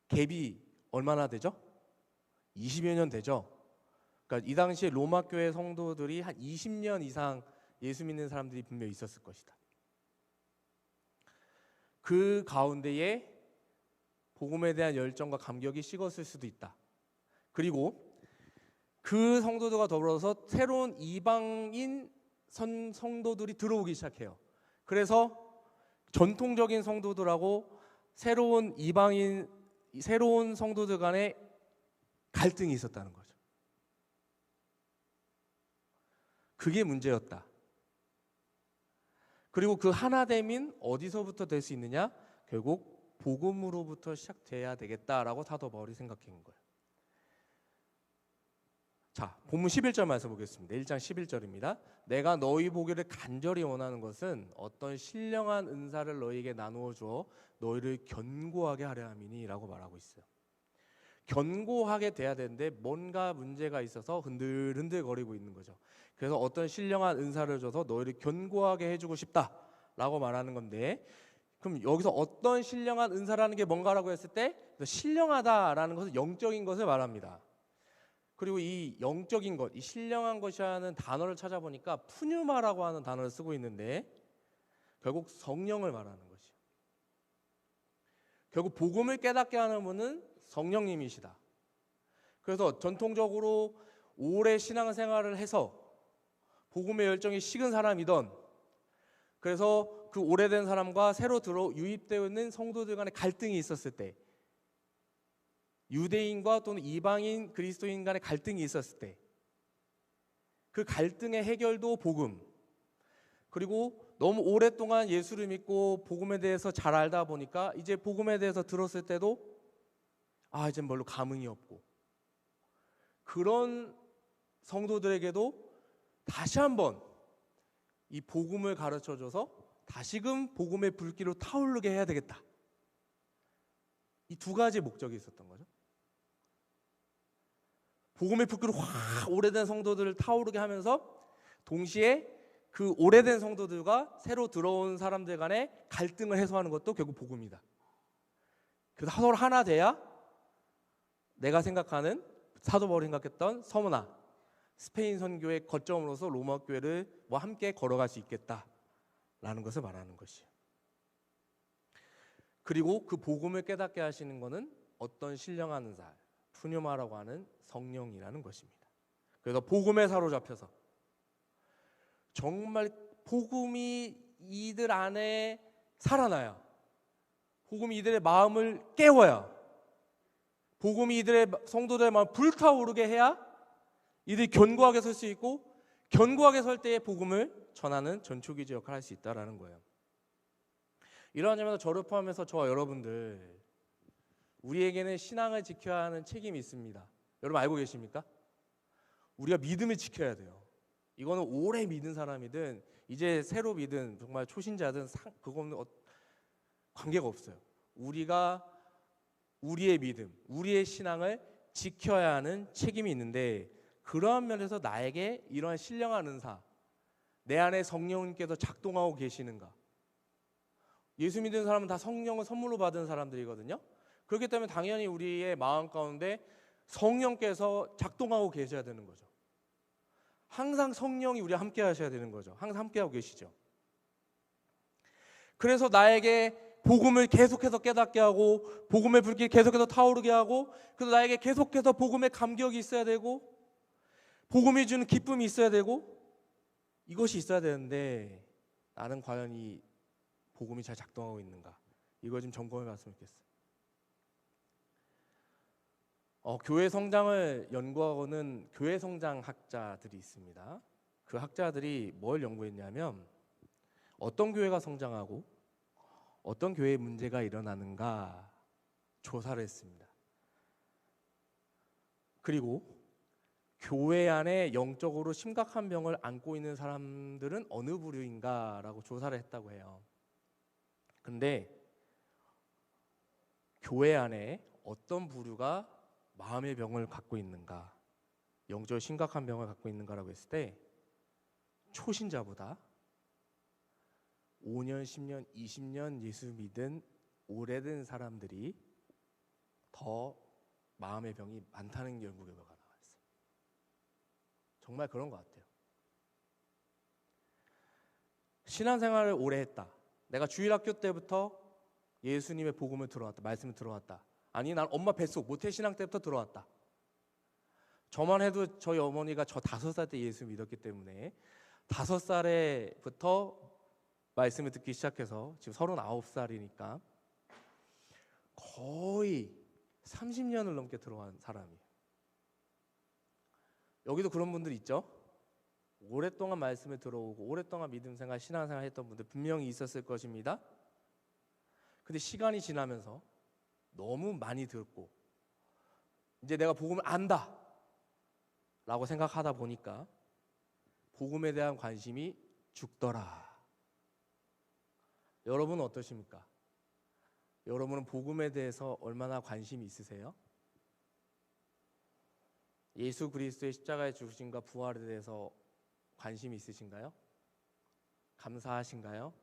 갭이 얼마나 되죠? 20여 년 되죠. 그러니까 이 당시에 로마 교회 성도들이 한 20년 이상 예수 믿는 사람들이 분명히 있었을 것이다. 그 가운데에 복음에 대한 열정과 감격이 식었을 수도 있다. 그리고 그 성도들과 더불어서 새로운 이방인 성도들이 들어오기 시작해요. 그래서 전통적인 성도들하고 새로운 성도들 간에 갈등이 있었다는 거죠. 그게 문제였다. 그리고 그 하나됨인 어디서부터 될 수 있느냐? 결국 복음으로부터 시작돼야 되겠다라고 사도 바울이 생각한 거예요. 자, 본문 11절 말씀 보겠습니다. 1장 11절입니다. 내가 너희 보기를 간절히 원하는 것은 어떤 신령한 은사를 너희에게 나누어 주어 너희를 견고하게 하려 함이니 라고 말하고 있어요. 견고하게 돼야 되는데 뭔가 문제가 있어서 흔들흔들 거리고 있는 거죠. 그래서 어떤 신령한 은사를 줘서 너희를 견고하게 해주고 싶다라고 말하는 건데, 그럼 여기서 어떤 신령한 은사라는 게 뭔가라고 했을 때 신령하다라는 것은 영적인 것을 말합니다. 그리고 이 영적인 것, 이 신령한 것이라는 단어를 찾아보니까 푸뉴마라고 하는 단어를 쓰고 있는데 결국 성령을 말하는 것이에요. 결국 복음을 깨닫게 하는 분은 성령님이시다. 그래서 전통적으로 오래 신앙생활을 해서 복음의 열정이 식은 사람이던, 그래서 그 오래된 사람과 새로 유입되어 있는 성도들 간의 갈등이 있었을 때, 유대인과 또는 이방인 그리스도인 간의 갈등이 있었을 때 그 갈등의 해결도 복음, 그리고 너무 오랫동안 예수를 믿고 복음에 대해서 잘 알다 보니까 이제 복음에 대해서 들었을 때도 이젠 별로 감흥이 없고, 그런 성도들에게도 다시 한번 이 복음을 가르쳐줘서 다시금 복음의 불길로 타오르게 해야 되겠다. 이 두 가지 목적이 있었던 거죠. 복음의 불길로 확 오래된 성도들을 타오르게 하면서 동시에 그 오래된 성도들과 새로 들어온 사람들 간의 갈등을 해소하는 것도 결국 복음이다. 그래서 서로 하나 돼야 내가 생각하는, 사도 바울이 생각했던 서문화, 스페인 선교의 거점으로서 로마 교회를 함께 걸어갈 수 있겠다라는 것을 말하는 것이에요. 그리고 그 복음을 깨닫게 하시는 것은 어떤 신령한 은사, 푸뉴마라고 하는 성령이라는 것입니다. 그래서 복음에 사로잡혀서 정말 복음이 이들 안에 살아나야, 복음이 이들의 마음을 깨워야, 복음이 이들의 성도들의 마음을 불타오르게 해야 이들이 견고하게 설 수 있고, 견고하게 설 때에 복음을 전하는 전초기지 역할을 할 수 있다는 거예요. 이러한 점에서 저를 포함해서 저와 여러분들, 우리에게는 신앙을 지켜야 하는 책임이 있습니다. 여러분 알고 계십니까? 우리가 믿음을 지켜야 돼요. 이거는 오래 믿은 사람이든 이제 새로 믿은 정말 초신자든 그거는 관계가 없어요. 우리가 우리의 믿음, 우리의 신앙을 지켜야 하는 책임이 있는데, 그러한 면에서 나에게 이러한 신령한 은사, 내 안에 성령님께서 작동하고 계시는가? 예수 믿는 사람은 다 성령을 선물로 받은 사람들이거든요. 그렇기 때문에 당연히 우리의 마음 가운데 성령께서 작동하고 계셔야 되는 거죠. 항상 성령이 우리와 함께 하셔야 되는 거죠. 항상 함께 하고 계시죠. 그래서 나에게 복음을 계속해서 깨닫게 하고, 복음의 불길이 계속해서 타오르게 하고, 그래서 나에게 계속해서 복음의 감격이 있어야 되고, 복음이 주는 기쁨이 있어야 되고, 이것이 있어야 되는데 나는 과연 이 복음이 잘 작동하고 있는가? 이거 좀 점검해 봤으면 좋겠어요. 교회 성장을 연구하고는 교회 성장 학자들이 있습니다. 그 학자들이 뭘 연구했냐면 어떤 교회가 성장하고 어떤 교회에 문제가 일어나는가 조사를 했습니다. 그리고 교회 안에 영적으로 심각한 병을 안고 있는 사람들은 어느 부류인가라고 조사를 했다고 해요. 근데 교회 안에 어떤 부류가 마음의 병을 갖고 있는가, 영적으로 심각한 병을 갖고 있는가라고 했을 때 초신자보다 5년, 10년, 20년 예수 믿은 오래된 사람들이 더 마음의 병이 많다는 연구 결과가 나왔어요. 정말 그런 것 같아요. 신앙생활을 오래 했다. 내가 주일학교 때부터 예수님의 복음을 들어왔다. 말씀을 들어왔다. 아니 난 엄마 뱃속 모태신앙 때부터 들어왔다. 저만 해도 저희 어머니가 저 5살 때 예수 믿었기 때문에 5살에부터 말씀을 듣기 시작해서 지금 39살이니까 거의 30년을 넘게 들어간 사람이에요. 여기도 그런 분들 있죠? 오랫동안 말씀을 들어오고 오랫동안 믿음 생활, 신앙생활 했던 분들 분명히 있었을 것입니다. 근데 시간이 지나면서 너무 많이 듣고 이제 내가 복음을 안다 라고 생각하다 보니까 복음에 대한 관심이 죽더라. 여러분은 어떠십니까? 여러분은 복음에 대해서 얼마나 관심이 있으세요? 예수 그리스도의 십자가의 죽으심과 부활에 대해서 관심이 있으신가요? 감사하신가요?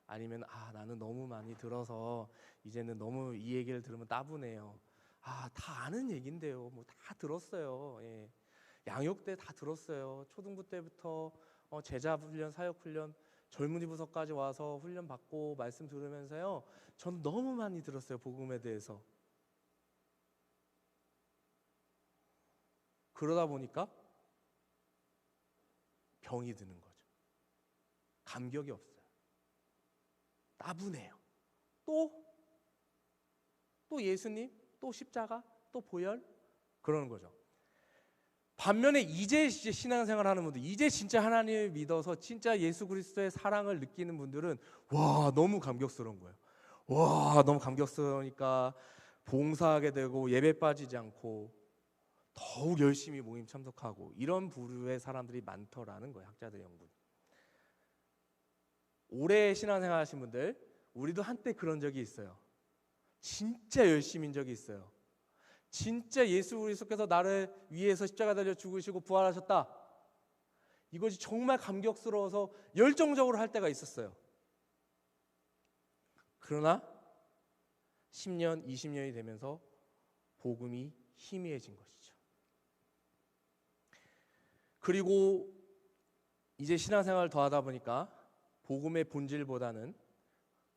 아니면 나는 너무 많이 들어서 이제는 너무 이 얘기를 들으면 따분해요. 다 아는 얘긴데요. 뭐 다 들었어요. 예. 양육 때 다 들었어요. 초등부 때부터 제자 훈련, 사역 훈련, 젊은이 부서까지 와서 훈련 받고 말씀 들으면서요. 전 너무 많이 들었어요. 복음에 대해서. 그러다 보니까 병이 드는 거죠. 감격이 없어요. 따분해요. 또 예수님, 또 십자가, 또 보혈 그러는 거죠. 반면에 이제 신앙생활 하는 분들, 이제 진짜 하나님을 믿어서 진짜 예수 그리스도의 사랑을 느끼는 분들은 와 너무 감격스러운 거예요. 와 너무 감격스러우니까 봉사하게 되고 예배 빠지지 않고 더욱 열심히 모임 참석하고 이런 부류의 사람들이 많더라는 거예요. 학자들의 연구는. 오래 신앙생활 하신 분들, 우리도 한때 그런 적이 있어요. 진짜 열심인 적이 있어요. 진짜 예수 그리스도께서 나를 위해서 십자가 달려 죽으시고 부활하셨다. 이것이 정말 감격스러워서 열정적으로 할 때가 있었어요. 그러나 10년, 20년이 되면서 복음이 희미해진 것이죠. 그리고 이제 신앙생활을 더 하다 보니까 복음의 본질보다는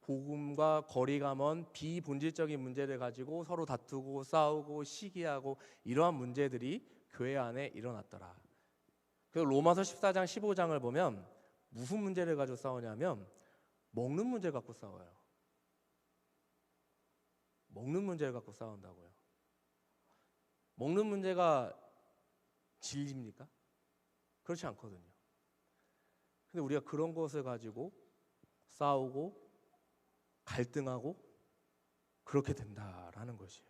복음과 거리가 먼 비본질적인 문제를 가지고 서로 다투고 싸우고 시기하고 이러한 문제들이 교회 안에 일어났더라. 그래서 로마서 14장 15장을 보면 무슨 문제를 가지고 싸우냐면 먹는 문제 갖고 싸워요. 먹는 문제를 갖고 싸운다고요. 먹는 문제가 진리입니까? 그렇지 않거든요. 근데 우리가 그런 것을 가지고 싸우고 갈등하고 그렇게 된다라는 것이에요.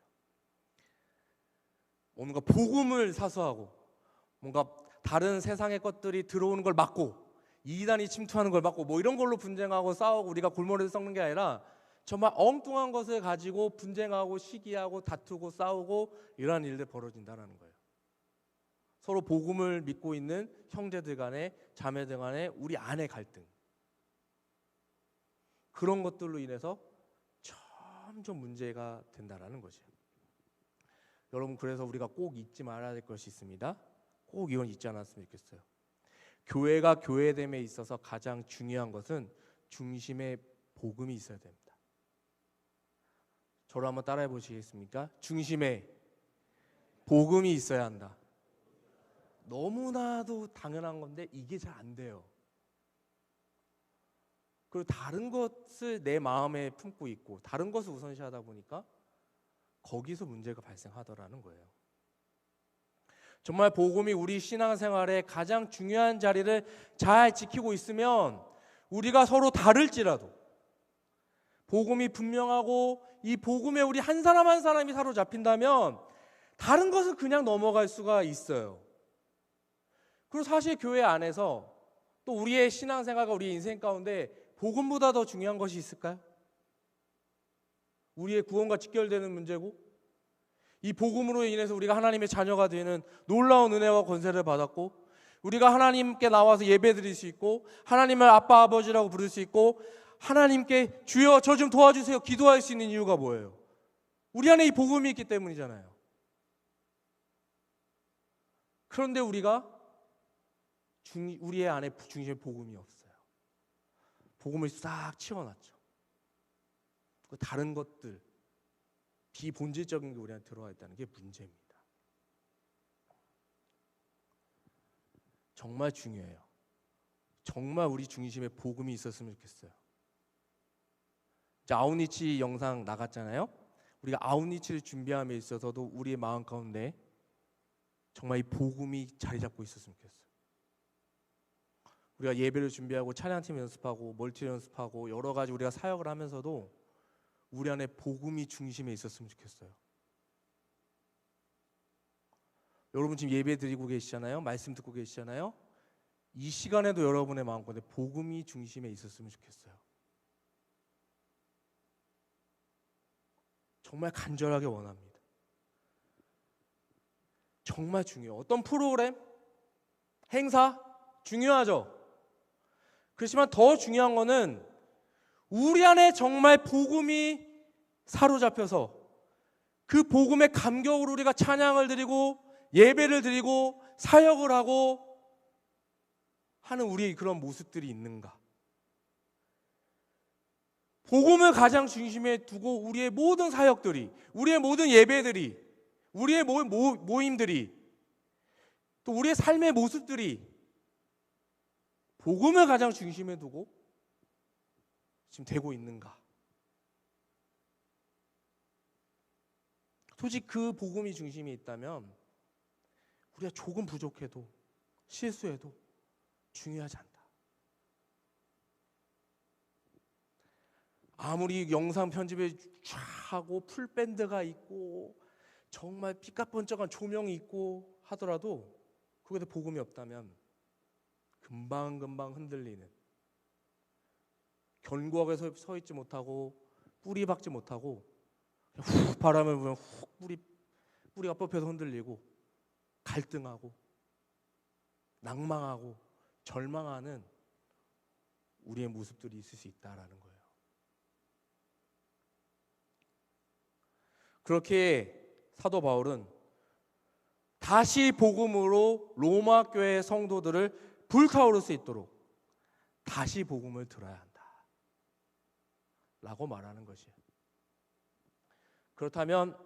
뭔가 복음을 사수하고 뭔가 다른 세상의 것들이 들어오는 걸 막고 이단이 침투하는 걸 막고 뭐 이런 걸로 분쟁하고 싸우고 우리가 골머리를 썩는 게 아니라 정말 엉뚱한 것을 가지고 분쟁하고 시기하고 다투고 싸우고 이러한 일들 벌어진다는 거예요. 서로 복음을 믿고 있는 형제들 간에 자매들 간에 우리 안의 갈등, 그런 것들로 인해서 점점 문제가 된다라는 거죠. 여러분, 그래서 우리가 꼭 잊지 말아야 될 것이 있습니다. 꼭 이건 잊지 않았으면 좋겠어요. 교회가 교회됨에 있어서 가장 중요한 것은 중심에 복음이 있어야 됩니다. 저를 한번 따라해 보시겠습니까? 중심에 복음이 있어야 한다. 너무나도 당연한 건데 이게 잘 안 돼요. 그리고 다른 것을 내 마음에 품고 있고 다른 것을 우선시하다 보니까 거기서 문제가 발생하더라는 거예요. 정말 복음이 우리 신앙생활에 가장 중요한 자리를 잘 지키고 있으면 우리가 서로 다를지라도 복음이 분명하고 이 복음에 우리 한 사람 한 사람이 사로잡힌다면 다른 것은 그냥 넘어갈 수가 있어요. 그리고 사실 교회 안에서 또 우리의 신앙생활과 우리의 인생 가운데 복음보다 더 중요한 것이 있을까요? 우리의 구원과 직결되는 문제고 이 복음으로 인해서 우리가 하나님의 자녀가 되는 놀라운 은혜와 권세를 받았고 우리가 하나님께 나와서 예배드릴 수 있고 하나님을 아빠 아버지라고 부를 수 있고 하나님께 주여 저 좀 도와주세요 기도할 수 있는 이유가 뭐예요? 우리 안에 이 복음이 있기 때문이잖아요. 그런데 우리가 우리의 안에 중심에 복음이 없어요. 복음을 싹 치워놨죠. 다른 것들 비본질적인 게 우리 안에 들어와 있다는 게 문제입니다. 정말 중요해요. 정말 우리 중심에 복음이 있었으면 좋겠어요. 아웃리치 영상 나갔잖아요. 우리가 아웃리치를 준비함에 있어서도 우리의 마음 가운데 정말 이 복음이 자리 잡고 있었으면 좋겠어요. 우리가 예배를 준비하고 찬양팀 연습하고 멀티 연습하고 여러 가지 우리가 사역을 하면서도 우리 안에 복음이 중심에 있었으면 좋겠어요. 여러분 지금 예배 드리고 계시잖아요. 말씀 듣고 계시잖아요. 이 시간에도 여러분의 마음가운데 복음이 중심에 있었으면 좋겠어요. 정말 간절하게 원합니다. 정말 중요해요. 어떤 프로그램, 행사 중요하죠. 그렇지만 더 중요한 거는 우리 안에 정말 복음이 사로잡혀서 그 복음의 감격으로 우리가 찬양을 드리고 예배를 드리고 사역을 하고 하는 우리의 그런 모습들이 있는가. 복음을 가장 중심에 두고 우리의 모든 사역들이, 우리의 모든 예배들이, 우리의 모임들이, 또 우리의 삶의 모습들이 복음을 가장 중심에 두고 지금 되고 있는가. 솔직히 그 복음이 중심에 있다면 우리가 조금 부족해도 실수해도 중요하지 않다. 아무리 영상 편집에 쫙 하고 풀밴드가 있고 정말 삐까뻔쩍한 조명이 있고 하더라도 그것에 복음이 없다면 금방금방 흔들리는, 견고하게 서 있지 못하고 뿌리 박지 못하고 훅 바람을 불면 훅 뿌리가 뽑혀서 흔들리고 갈등하고 낭망하고 절망하는 우리의 모습들이 있을 수 있다라는 거예요. 그렇게 사도 바울은 다시 복음으로 로마 교회 성도들을 불타오를 수 있도록 다시 복음을 들어야 한다 라고 말하는 것이에요. 그렇다면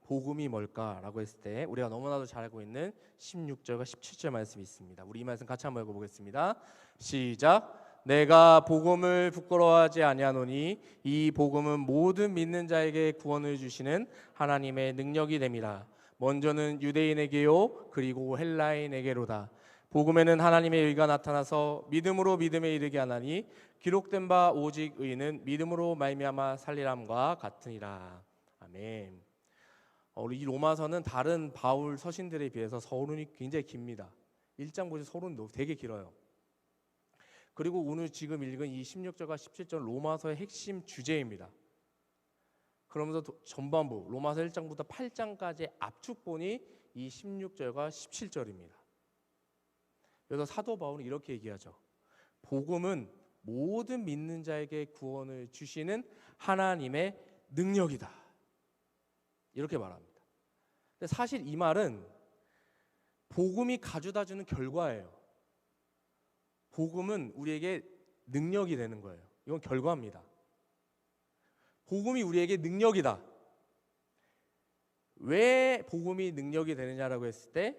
복음이 뭘까라고 했을 때 우리가 너무나도 잘 알고 있는 16절과 17절 말씀이 있습니다. 우리 이 말씀 같이 한번 읽어보겠습니다. 시작. 내가 복음을 부끄러워하지 아니하노니 이 복음은 모든 믿는 자에게 구원을 주시는 하나님의 능력이 됨이라. 먼저는 유대인에게요 그리고 헬라인에게로다. 복음에는 하나님의 의가 나타나서 믿음으로 믿음에 이르게 하나니 기록된 바 오직 의는 믿음으로 말미암아 살리람과 같으니라. 아멘. 이 로마서는 다른 바울 서신들에 비해서 서론이 굉장히 깁니다. 1장 보시 서론도 되게 길어요. 그리고 오늘 지금 읽은 이 16절과 17절 로마서의 핵심 주제입니다. 그러면서 전반부 로마서 1장부터 8장까지의 압축본이 이 16절과 17절입니다. 그래서 사도 바울은 이렇게 얘기하죠. 복음은 모든 믿는 자에게 구원을 주시는 하나님의 능력이다. 이렇게 말합니다. 근데 사실 이 말은 복음이 가져다 주는 결과예요. 복음은 우리에게 능력이 되는 거예요. 이건 결과입니다. 복음이 우리에게 능력이다. 왜 복음이 능력이 되느냐라고 했을 때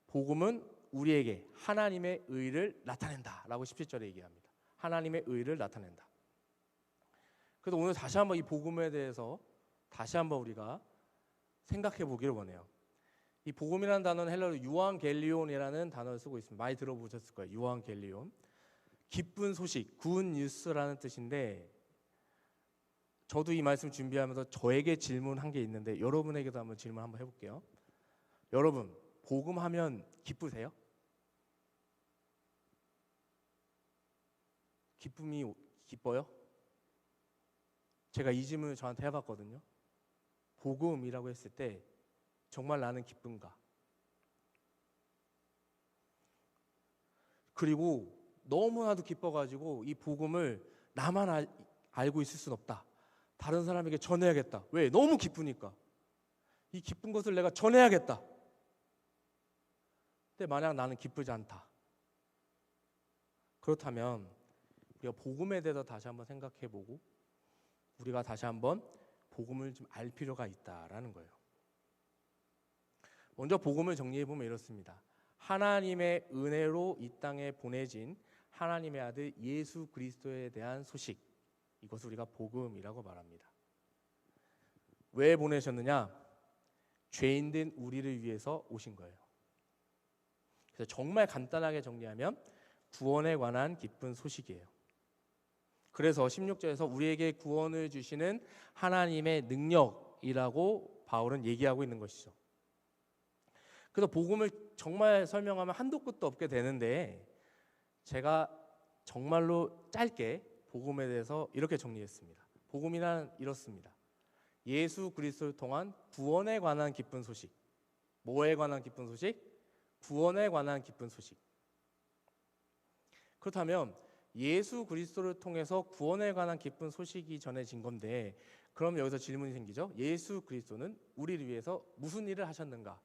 복음은 우리에게 하나님의 의를 나타낸다 라고 17절에 얘기합니다. 하나님의 의를 나타낸다. 그래서 오늘 다시 한번 이 복음에 대해서 다시 한번 우리가 생각해 보기를 원해요. 이 복음이라는 단어는 헬라어로 유앙겔리온이라는 단어를 쓰고 있습니다. 많이 들어보셨을 거예요. 유앙겔리온. 기쁜 소식, 굿 뉴스라는 뜻인데 저도 이 말씀 준비하면서 저에게 질문한 게 있는데 여러분에게도 한번 질문 한번 해볼게요. 여러분, 복음하면 기쁘세요? 기뻐요? 제가 이 질문을 저한테 해봤거든요. 복음이라고 했을 때 정말 나는 기쁜가? 그리고 너무나도 기뻐가지고 이 복음을 나만 알고 있을 순 없다. 다른 사람에게 전해야겠다. 왜? 너무 기쁘니까. 이 기쁜 것을 내가 전해야겠다. 근데 만약 나는 기쁘지 않다. 그렇다면 우리가 복음에 대해서 다시 한번 생각해보고 우리가 다시 한번 복음을 좀 알 필요가 있다라는 거예요. 먼저 복음을 정리해보면 이렇습니다. 하나님의 은혜로 이 땅에 보내진 하나님의 아들 예수 그리스도에 대한 소식, 이것을 우리가 복음이라고 말합니다. 왜 보내셨느냐? 죄인된 우리를 위해서 오신 거예요. 그래서 정말 간단하게 정리하면 구원에 관한 기쁜 소식이에요. 그래서 16절에서 우리에게 구원을 주시는 하나님의 능력이라고 바울은 얘기하고 있는 것이죠. 그래서 복음을 정말 설명하면 한도 끝도 없게 되는데 제가 정말로 짧게 복음에 대해서 이렇게 정리했습니다. 복음이란 이렇습니다. 예수 그리스도를 통한 구원에 관한 기쁜 소식. 뭐에 관한 기쁜 소식? 구원에 관한 기쁜 소식. 그렇다면 예수 그리스도를 통해서 구원에 관한 기쁜 소식이 전해진 건데, 그럼 여기서 질문이 생기죠. 예수 그리스도는 우리를 위해서 무슨 일을 하셨는가?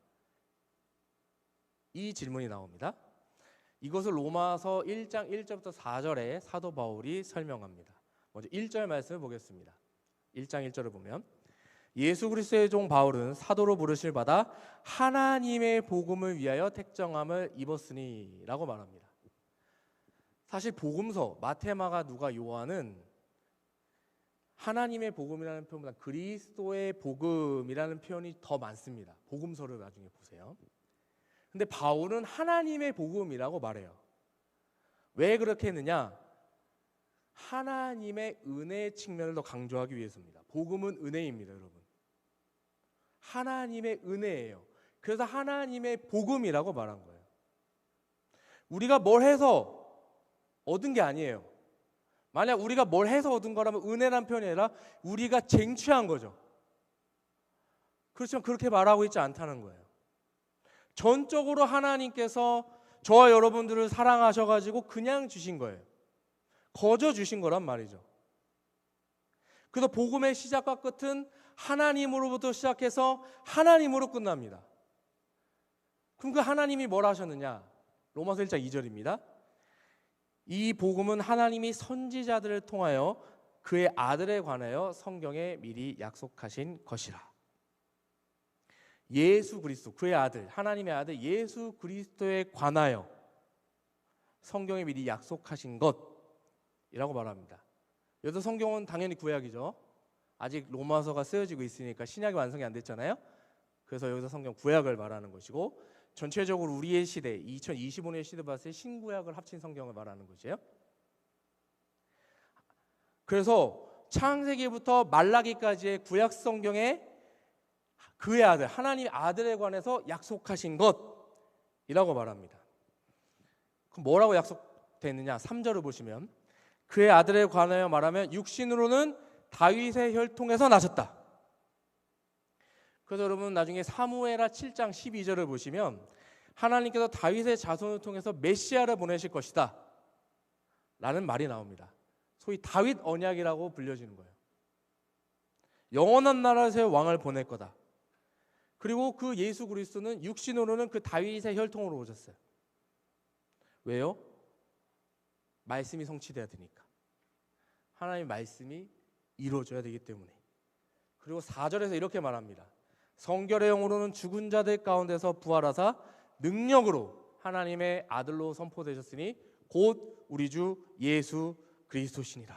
이 질문이 나옵니다. 이것을 로마서 1장 1절부터 4절에 사도 바울이 설명합니다. 먼저 1절 말씀을 보겠습니다. 1장 1절을 보면 예수 그리스도의 종 바울은 사도로 부르심을 받아 하나님의 복음을 위하여 택정함을 입었으니 라고 말합니다. 사실 복음서 마태, 마가, 누가, 요한은 하나님의 복음이라는 표현보다 그리스도의 복음이라는 표현이 더 많습니다. 복음서를 나중에 보세요. 근데 바울은 하나님의 복음이라고 말해요. 왜 그렇게 했느냐? 하나님의 은혜의 측면을 더 강조하기 위해서입니다. 복음은 은혜입니다, 여러분. 하나님의 은혜예요. 그래서 하나님의 복음이라고 말한 거예요. 우리가 뭘 해서 얻은 게 아니에요. 만약 우리가 뭘 해서 얻은 거라면 은혜란 표현이 아니라 우리가 쟁취한 거죠. 그렇지만 그렇게 말하고 있지 않다는 거예요. 전적으로 하나님께서 저와 여러분들을 사랑하셔가지고 그냥 주신 거예요. 거저 주신 거란 말이죠. 그래서 복음의 시작과 끝은 하나님으로부터 시작해서 하나님으로 끝납니다. 그럼 그 하나님이 뭘 하셨느냐? 로마서 1장 2절입니다. 이 복음은 하나님이 선지자들을 통하여 그의 아들에 관하여 성경에 미리 약속하신 것이라. 예수 그리스도, 그의 아들, 하나님의 아들 예수 그리스도에 관하여 성경에 미리 약속하신 것이라고 말합니다. 여기서 성경은 당연히 구약이죠. 아직 로마서가 쓰여지고 있으니까 신약이 완성이 안 됐잖아요. 그래서 여기서 성경 구약을 말하는 것이고, 전체적으로 우리의 시대 2025년의 시대 봤을 때 신구약을 합친 성경을 말하는 것이에요. 그래서 창세기부터 말라기까지의 구약 성경에 그의 아들, 하나님의 아들에 관해서 약속하신 것이라고 말합니다. 그럼 뭐라고 약속됐느냐? 3절을 보시면 그의 아들에 관하여 말하면 육신으로는 다윗의 혈통에서 나셨다. 그래서 여러분 나중에 사무엘하 7장 12절을 보시면 하나님께서 다윗의 자손을 통해서 메시아를 보내실 것이다 라는 말이 나옵니다. 소위 다윗 언약이라고 불려지는 거예요. 영원한 나라에서 왕을 보낼 거다. 그리고 그 예수 그리스도는 육신으로는 그 다윗의 혈통으로 오셨어요. 왜요? 말씀이 성취돼야 되니까. 하나님의 말씀이 이루어져야 되기 때문에. 그리고 4절에서 이렇게 말합니다. 성결의 영으로는 죽은 자들 가운데서 부활하사 능력으로 하나님의 아들로 선포되셨으니 곧 우리 주 예수 그리스도시니라.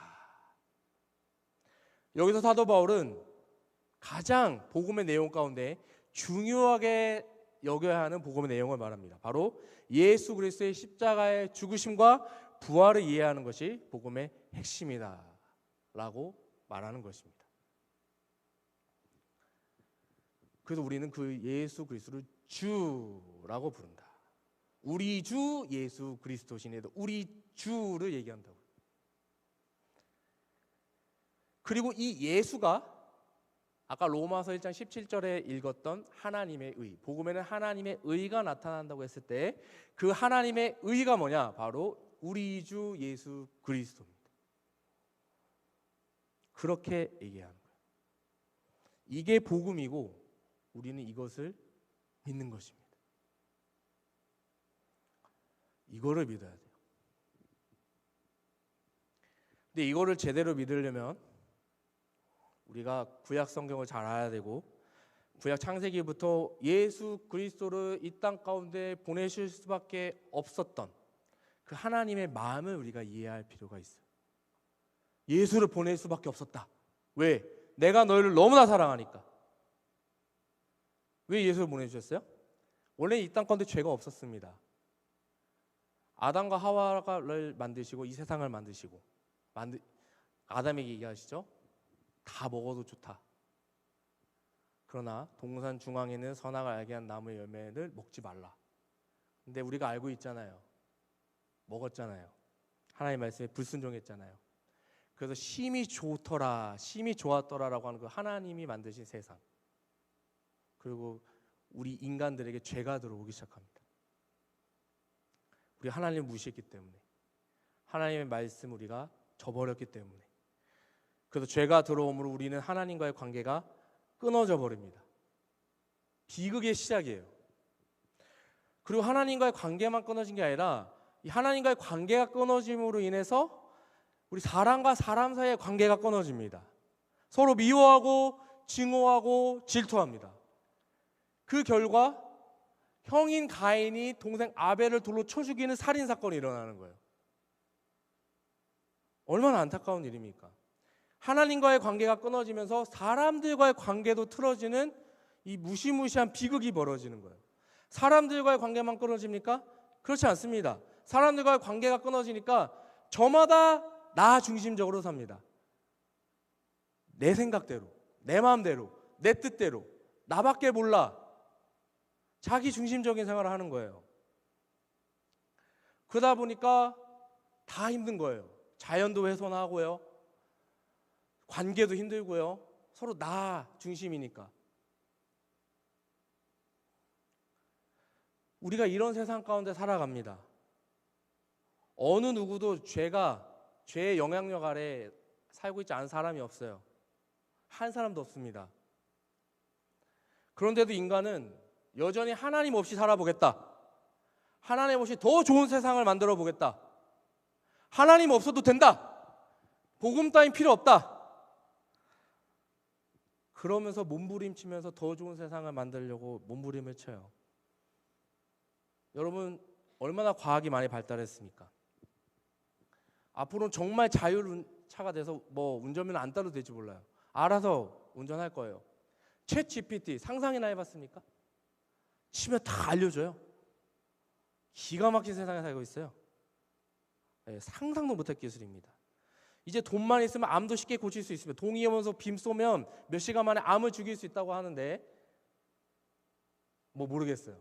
여기서 사도 바울은 가장 복음의 내용 가운데 중요하게 여겨야 하는 복음의 내용을 말합니다. 바로 예수 그리스도의 십자가의 죽으심과 부활을 이해하는 것이 복음의 핵심이다 라고 말하는 것입니다. 그래서 우리는 그 예수 그리스도를 주라고 부른다. 우리 주 예수 그리스도시니도 우리 주를 얘기한다고. 그리고 이 예수가 아까 로마서 1장 17절에 읽었던 하나님의 의, 복음에는 하나님의 의가 나타난다고 했을 때 그 하나님의 의가 뭐냐? 바로 우리 주 예수 그리스도입니다. 그렇게 얘기하는 거예요. 이게 복음이고 우리는 이것을 믿는 것입니다. 이거를 믿어야 돼요. 근데 이거를 제대로 믿으려면 우리가 구약 성경을 잘 알아야 되고, 구약 창세기부터 예수 그리스도를 이 땅 가운데 보내실 수밖에 없었던 그 하나님의 마음을 우리가 이해할 필요가 있어요. 예수를 보낼 수밖에 없었다. 왜? 내가 너희를 너무나 사랑하니까. 왜 예수를 보내주셨어요? 원래 이 땅 가운데 죄가 없었습니다. 아담과 하와를 만드시고 이 세상을 만드시고 아담에게 얘기하시죠. 다 먹어도 좋다. 그러나 동산 중앙에 있는 선악을 알게 한 나무의 열매를 먹지 말라. 근데 우리가 알고 있잖아요. 먹었잖아요. 하나님의 말씀에 불순종했잖아요. 그래서 심히 좋더라, 심히 좋았더라라고 하는 그 하나님이 만드신 세상, 그리고 우리 인간들에게 죄가 들어오기 시작합니다. 우리 하나님을 무시했기 때문에, 하나님의 말씀 우리가 저버렸기 때문에, 그래서 죄가 들어옴으로 우리는 하나님과의 관계가 끊어져 버립니다. 비극의 시작이에요. 그리고 하나님과의 관계만 끊어진 게 아니라 이 하나님과의 관계가 끊어짐으로 인해서 우리 사람과 사람 사이의 관계가 끊어집니다. 서로 미워하고 증오하고 질투합니다. 그 결과 형인 가인이 동생 아벨을 돌로 쳐 죽이는 살인 사건이 일어나는 거예요. 얼마나 안타까운 일입니까? 하나님과의 관계가 끊어지면서 사람들과의 관계도 틀어지는 이 무시무시한 비극이 벌어지는 거예요. 사람들과의 관계만 끊어집니까? 그렇지 않습니다. 사람들과의 관계가 끊어지니까 저마다 나 중심적으로 삽니다. 내 생각대로, 내 마음대로, 내 뜻대로, 나밖에 몰라. 자기 중심적인 생활을 하는 거예요. 그러다 보니까 다 힘든 거예요. 자연도 훼손하고요, 관계도 힘들고요, 서로 나 중심이니까. 우리가 이런 세상 가운데 살아갑니다. 어느 누구도 죄의 영향력 아래 살고 있지 않은 사람이 없어요. 한 사람도 없습니다. 그런데도 인간은 여전히 하나님 없이 살아보겠다, 하나님 없이 더 좋은 세상을 만들어 보겠다, 하나님 없어도 된다, 복음 따윈 필요 없다, 그러면서 몸부림치면서 더 좋은 세상을 만들려고 몸부림을 쳐요. 여러분, 얼마나 과학이 많이 발달했습니까? 앞으로는 정말 자율차가 돼서 뭐 운전면허 안 따도 될지 몰라요. 알아서 운전할 거예요. 챗 GPT 상상이나 해봤습니까? 치면 다 알려줘요. 기가 막힌 세상에 살고 있어요. 네, 상상도 못할 기술입니다. 이제 돈만 있으면 암도 쉽게 고칠 수 있습니다. 동의하면서 빔 쏘면 몇 시간 만에 암을 죽일 수 있다고 하는데 뭐 모르겠어요.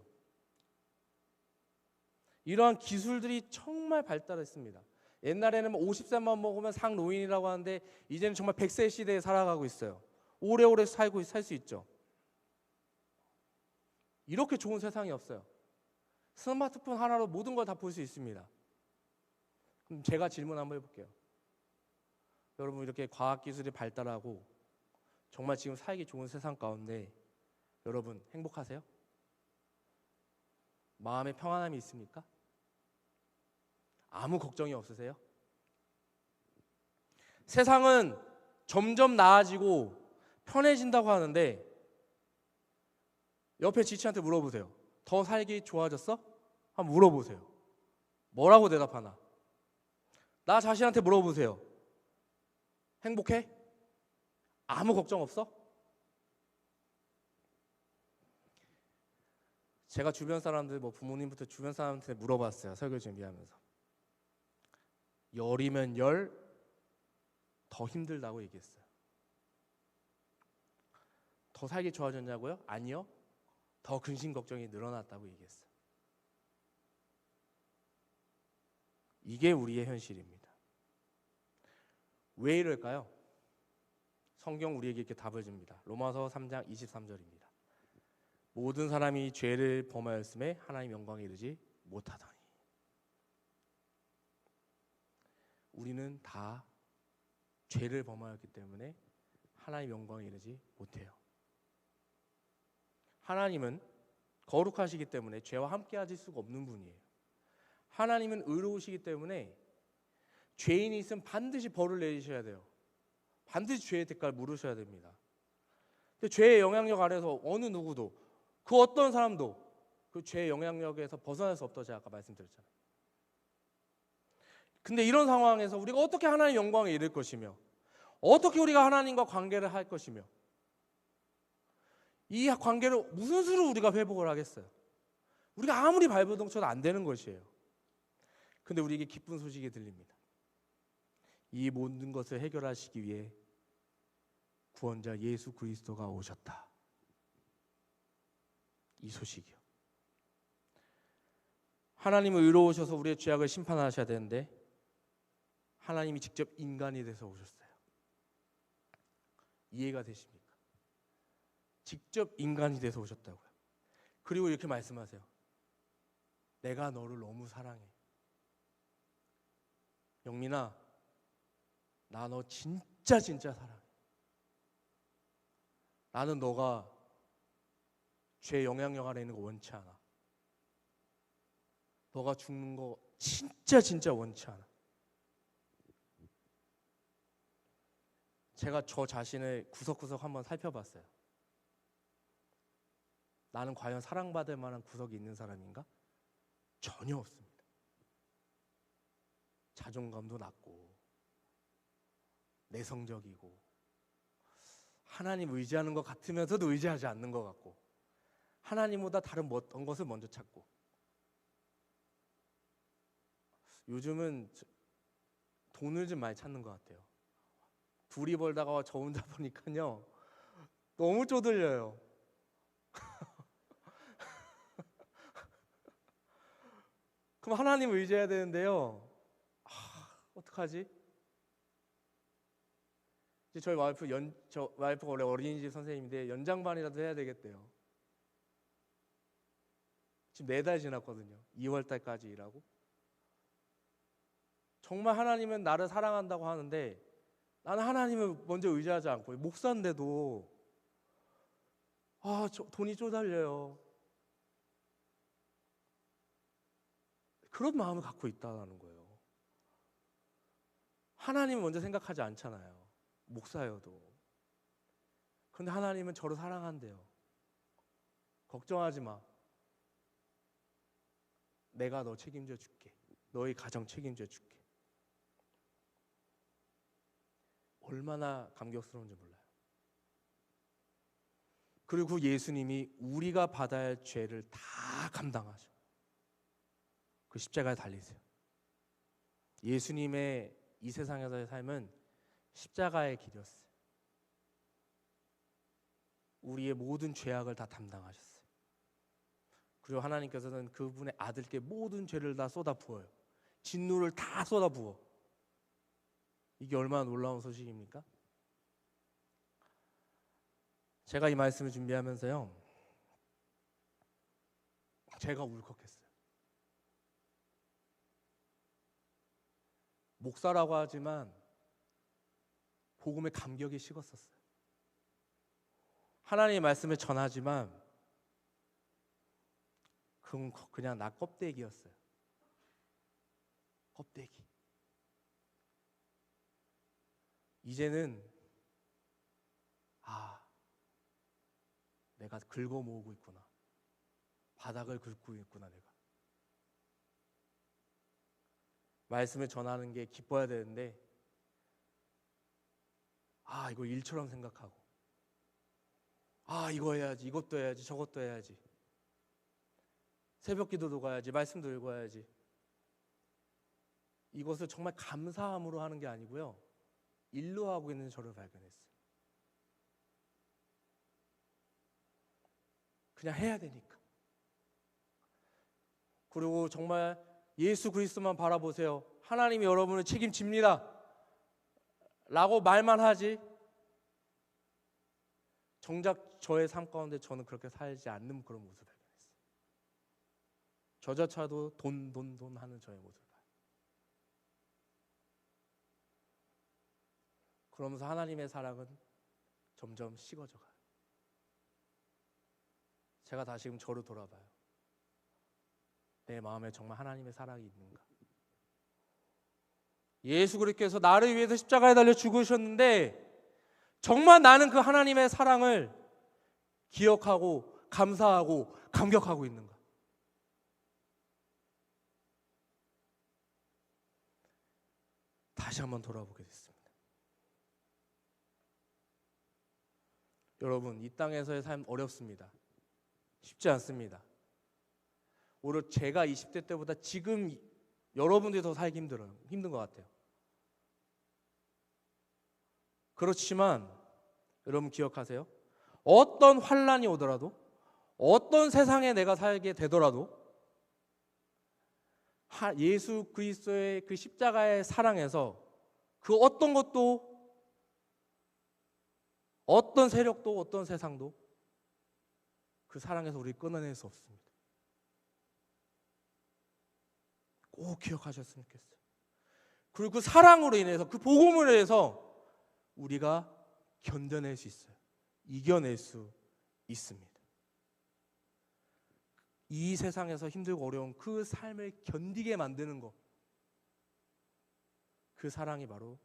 이러한 기술들이 정말 발달했습니다. 옛날에는 50세만 먹으면 상노인이라고 하는데 이제는 정말 100세 시대에 살아가고 있어요. 오래오래 살 수 있죠. 이렇게 좋은 세상이 없어요. 스마트폰 하나로 모든 걸 다 볼 수 있습니다. 그럼 제가 질문 한번 해볼게요. 여러분, 이렇게 과학기술이 발달하고 정말 지금 살기 좋은 세상 가운데 여러분 행복하세요? 마음에 평안함이 있습니까? 아무 걱정이 없으세요? 세상은 점점 나아지고 편해진다고 하는데 옆에 지치한테 물어보세요. 더 살기 좋아졌어? 한번 물어보세요. 뭐라고 대답하나? 나 자신한테 물어보세요. 행복해? 아무 걱정 없어? 제가 주변 사람들, 뭐 부모님부터 주변 사람한테 물어봤어요. 설교 준비하면서. 열이면 열, 더 힘들다고 얘기했어요. 더 살기 좋아졌냐고요? 아니요. 더 근심 걱정이 늘어났다고 얘기했어요. 이게 우리의 현실입니다. 왜 이럴까요? 성경 우리에게 이렇게 답을 줍니다. 로마서 3장 23절입니다. 모든 사람이 죄를 범하였음에 하나님 영광에 이르지 못하더니. 우리는 다 죄를 범하였기 때문에 하나님 영광에 이르지 못해요. 하나님은 거룩하시기 때문에 죄와 함께 하실 수가 없는 분이에요. 하나님은 의로우시기 때문에 죄인이 있으면 반드시 벌을 내리셔야 돼요. 반드시 죄의 대가를 물으셔야 됩니다. 근데 죄의 영향력 아래서 어느 누구도, 그 어떤 사람도 그 죄의 영향력에서 벗어날 수 없다고 제가 아까 말씀드렸잖아요. 근데 이런 상황에서 우리가 어떻게 하나님 영광에 이를 것이며, 어떻게 우리가 하나님과 관계를 할 것이며, 이 관계를 무슨 수로 우리가 회복을 하겠어요? 우리가 아무리 발버둥 쳐도 안 되는 것이에요. 근데 우리에게 기쁜 소식이 들립니다. 이 모든 것을 해결하시기 위해 구원자 예수 그리스도가 오셨다. 이 소식이요. 하나님은 의로우셔서 우리의 죄악을 심판하셔야 되는데 하나님이 직접 인간이 돼서 오셨어요. 이해가 되십니까? 직접 인간이 돼서 오셨다고요. 그리고 이렇게 말씀하세요. 내가 너를 너무 사랑해. 영민아, 나 너 진짜 사랑해. 나는 너가 죄 영향력 아래 있는 거 원치 않아. 너가 죽는 거 진짜 원치 않아. 제가 저 자신을 구석구석 한번 살펴봤어요. 나는 과연 사랑받을 만한 구석이 있는 사람인가? 전혀 없습니다. 자존감도 낮고 내성적이고 하나님 의지하는 것 같으면서도 의지하지 않는 것 같고 하나님보다 다른 어떤 것을 먼저 찾고 요즘은 돈을 좀 많이 찾는 것 같아요. 둘이 벌다가 저 혼자 보니까요 너무 쪼들려요. 그럼 하나님 의지해야 되는데요. 어떡하지? 이제 저희 저 와이프가 원래 어린이집 선생님인데 연장반이라도 해야 되겠대요. 지금 4달 지났거든요. 2월 달까지 일하고. 정말 하나님은 나를 사랑한다고 하는데 나는 하나님을 먼저 의지하지 않고 목사인데도 돈이 쪼달려요. 그런 마음을 갖고 있다는 거예요. 하나님을 먼저 생각하지 않잖아요. 목사여도. 그런데 하나님은 저를 사랑한대요. 걱정하지 마. 내가 너 책임져 줄게. 너의 가정 책임져 줄게. 얼마나 감격스러운지 몰라요. 그리고 예수님이 우리가 받아야 할 죄를 다 감당하셔. 그 십자가에 달리세요. 예수님의 이 세상에서의 삶은 십자가의 길이었어요. 우리의 모든 죄악을 다 담당하셨어요. 그리고 하나님께서는 그분의 아들께 모든 죄를 다 쏟아부어요. 진노를 다 쏟아부어. 이게 얼마나 놀라운 소식입니까? 제가 이 말씀을 준비하면서요 제가 울컥했어요. 목사라고 하지만 복음의 감격이 식었었어요. 하나님의 말씀을 전하지만 그건 그냥 나 껍데기였어요. 껍데기. 이제는 내가 긁어 모으고 있구나. 바닥을 긁고 있구나 내가. 말씀을 전하는 게 기뻐야 되는데 이거 일처럼 생각하고 이거 해야지, 이것도 해야지, 저것도 해야지. 새벽 기도도 가야지, 말씀도 읽어야지. 이것을 정말 감사함으로 하는 게 아니고요 일로 하고 있는 저를 발견했어요. 그냥 해야 되니까. 그리고 정말 예수 그리스도만 바라보세요. 하나님이 여러분을 책임집니다 라고 말만 하지 정작 저의 삶 가운데 저는 그렇게 살지 않는 그런 모습을 발견했어요. 저조차도 돈 하는 저의 모습을 봐요. 그러면서 하나님의 사랑은 점점 식어져 가요. 제가 다시금 저를 돌아봐요. 내 마음에 정말 하나님의 사랑이 있는가? 예수 그리스도께서 나를 위해서 십자가에 달려 죽으셨는데 정말 나는 그 하나님의 사랑을 기억하고 감사하고 감격하고 있는가? 다시 한번 돌아보게 됐습니다. 여러분, 이 땅에서의 삶 어렵습니다. 쉽지 않습니다. 오히려 제가 20대 때보다 지금 여러분들이 더 살기 힘든 것 같아요. 그렇지만 여러분 기억하세요. 어떤 환난이 오더라도, 어떤 세상에 내가 살게 되더라도 예수 그리스도의 그 십자가의 사랑에서 그 어떤 것도, 어떤 세력도, 어떤 세상도 그 사랑에서 우리를 끊어낼 수 없습니다. 꼭 기억하셨으면 좋겠어요. 그리고 그 사랑으로 인해서, 그 복음으로 인해서 우리가 견뎌낼 수 있어요. 이겨낼 수 있습니다. 이 세상에서 힘들고 어려운 그 삶을 견디게 만드는 것, 그 사랑이 바로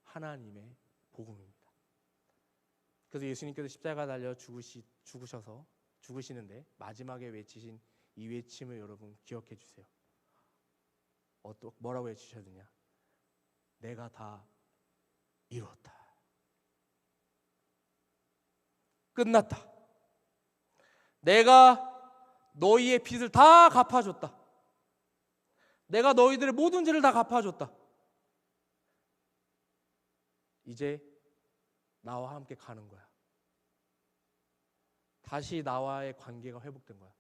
하나님의 복음입니다. 그래서 예수님께서 십자가 달려 죽으셔서 죽으시는데 마지막에 외치신 이 외침을 여러분 기억해 주세요. 뭐라고 외치셨느냐? 내가 다 이루었다. 끝났다. 내가 너희의 빚을 다 갚아줬다. 내가 너희들의 모든 죄를 다 갚아줬다. 이제 나와 함께 가는 거야. 다시 나와의 관계가 회복된 거야.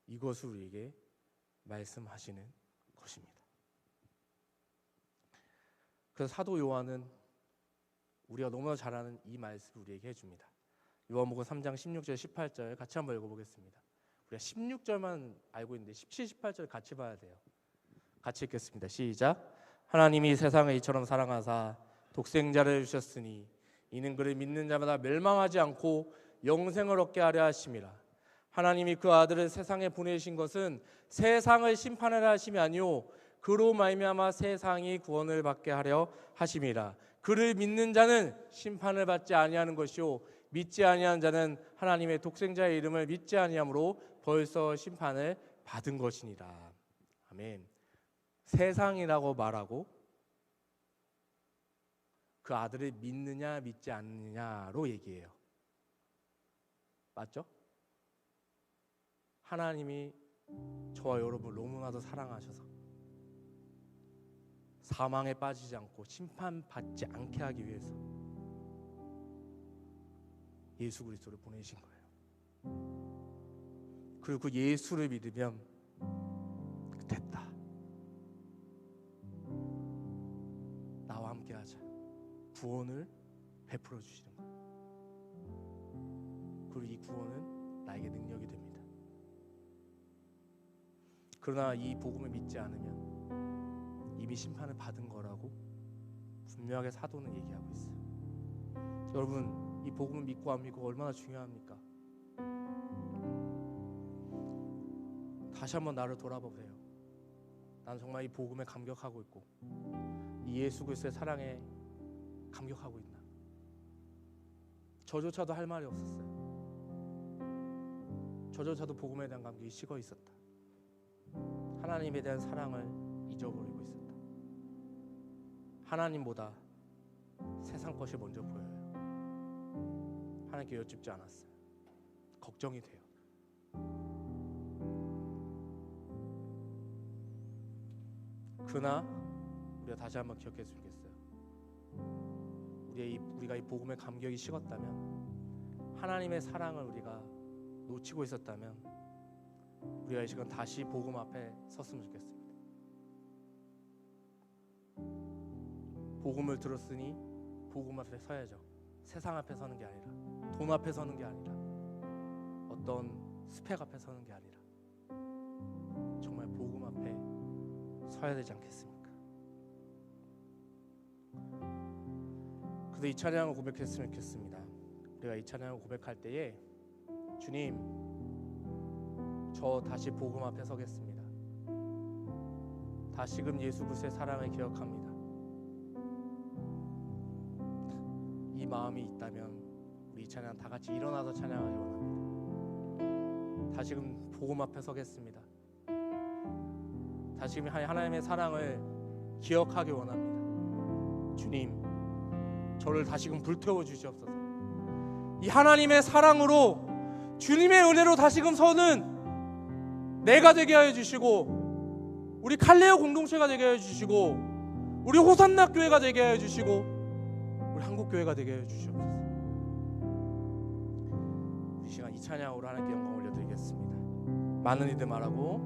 이것을 우리에게 말씀하시는 것입니다. 그래서 사도 요한은 우리가 너무나 잘 아는 이 말씀을 우리에게 해줍니다. 요한복음 3장 16절 18절 같이 한번 읽어보겠습니다. 우리가 16절만 알고 있는데 17, 18절 같이 봐야 돼요. 같이 읽겠습니다. 시작. 하나님이 세상을 이처럼 사랑하사 독생자를 주셨으니 이는 그를 믿는 자마다 멸망하지 않고 영생을 얻게 하려 하심이라. 하나님이 그 아들을 세상에 보내신 것은 세상을 심판하려 하심이 아니요 그로 말미암아 세상이 구원을 받게 하려 하심이라. 그를 믿는 자는 심판을 받지 아니하는 것이요 믿지 아니하는 자는 하나님의 독생자의 이름을 믿지 아니함으로 벌써 심판을 받은 것이니라. 아멘. 세상이라고 말하고 그 아들을 믿느냐 믿지 않느냐로 얘기해요. 맞죠? 하나님이 저와 여러분을 너무나도 사랑하셔서 사망에 빠지지 않고 심판받지 않게 하기 위해서 예수 그리스도를 보내신 거예요. 그리고 그 예수를 믿으면 됐다. 나와 함께 하자. 구원을 베풀어 주시는 거예요. 그리고 이 구원은 나에게 능력이 됩니다. 그러나 이 복음을 믿지 않으면 이미 심판을 받은 거라고 분명하게 사도는 얘기하고 있어요. 여러분, 이 복음을 믿고 안 믿고 얼마나 중요합니까? 다시 한번 나를 돌아보세요. 난 정말 이 복음에 감격하고 있고 이 예수 그리스도의 사랑에 감격하고 있나? 저조차도 할 말이 없었어요. 저조차도 복음에 대한 감격이 식어 있었다. 하나님에 대한 사랑을 잊어버리고 있었다. 하나님보다 세상 것이 먼저 보여요. 하나님께 여쭙지 않았어요. 걱정이 돼요. 그러나 우리가 다시 한번 기억했으면 좋겠어요. 우리가 이 복음의 감격이 식었다면, 하나님의 사랑을 우리가 놓치고 있었다면 우리가 이 시간 다시 복음 앞에 섰으면 좋겠습니다. 복음을 들었으니 복음 앞에 서야죠. 세상 앞에 서는 게 아니라, 돈 앞에 서는 게 아니라, 어떤 스펙 앞에 서는 게 아니라 정말 복음 앞에 서야 되지 않겠습니까? 그래서 이 찬양을 고백했으면 좋겠습니다. 우리가 이 찬양을 고백할 때에 주님, 저 다시 복음 앞에 서겠습니다. 다시금 예수 그리스도의 사랑을 기억합니다. 이 마음이 있다면 우리 이 찬양 다 같이 일어나서 찬양하기 원합니다. 다시금 복음 앞에 서겠습니다. 다시금 하나님의 사랑을 기억하기 원합니다. 주님, 저를 다시금 불태워 주시옵소서. 이 하나님의 사랑으로, 주님의 은혜로 다시금 서는 내가 되게 하여 주시고, 우리 칼레오 공동체가 되게 하여 주시고, 우리 호산나 교회가 되게 하여 주시고, 우리 한국교회가 되게 하여 주시옵소서. 이 시간 이 찬양으로 하나님께 영광 올려드리겠습니다. 많은 이들 말하고,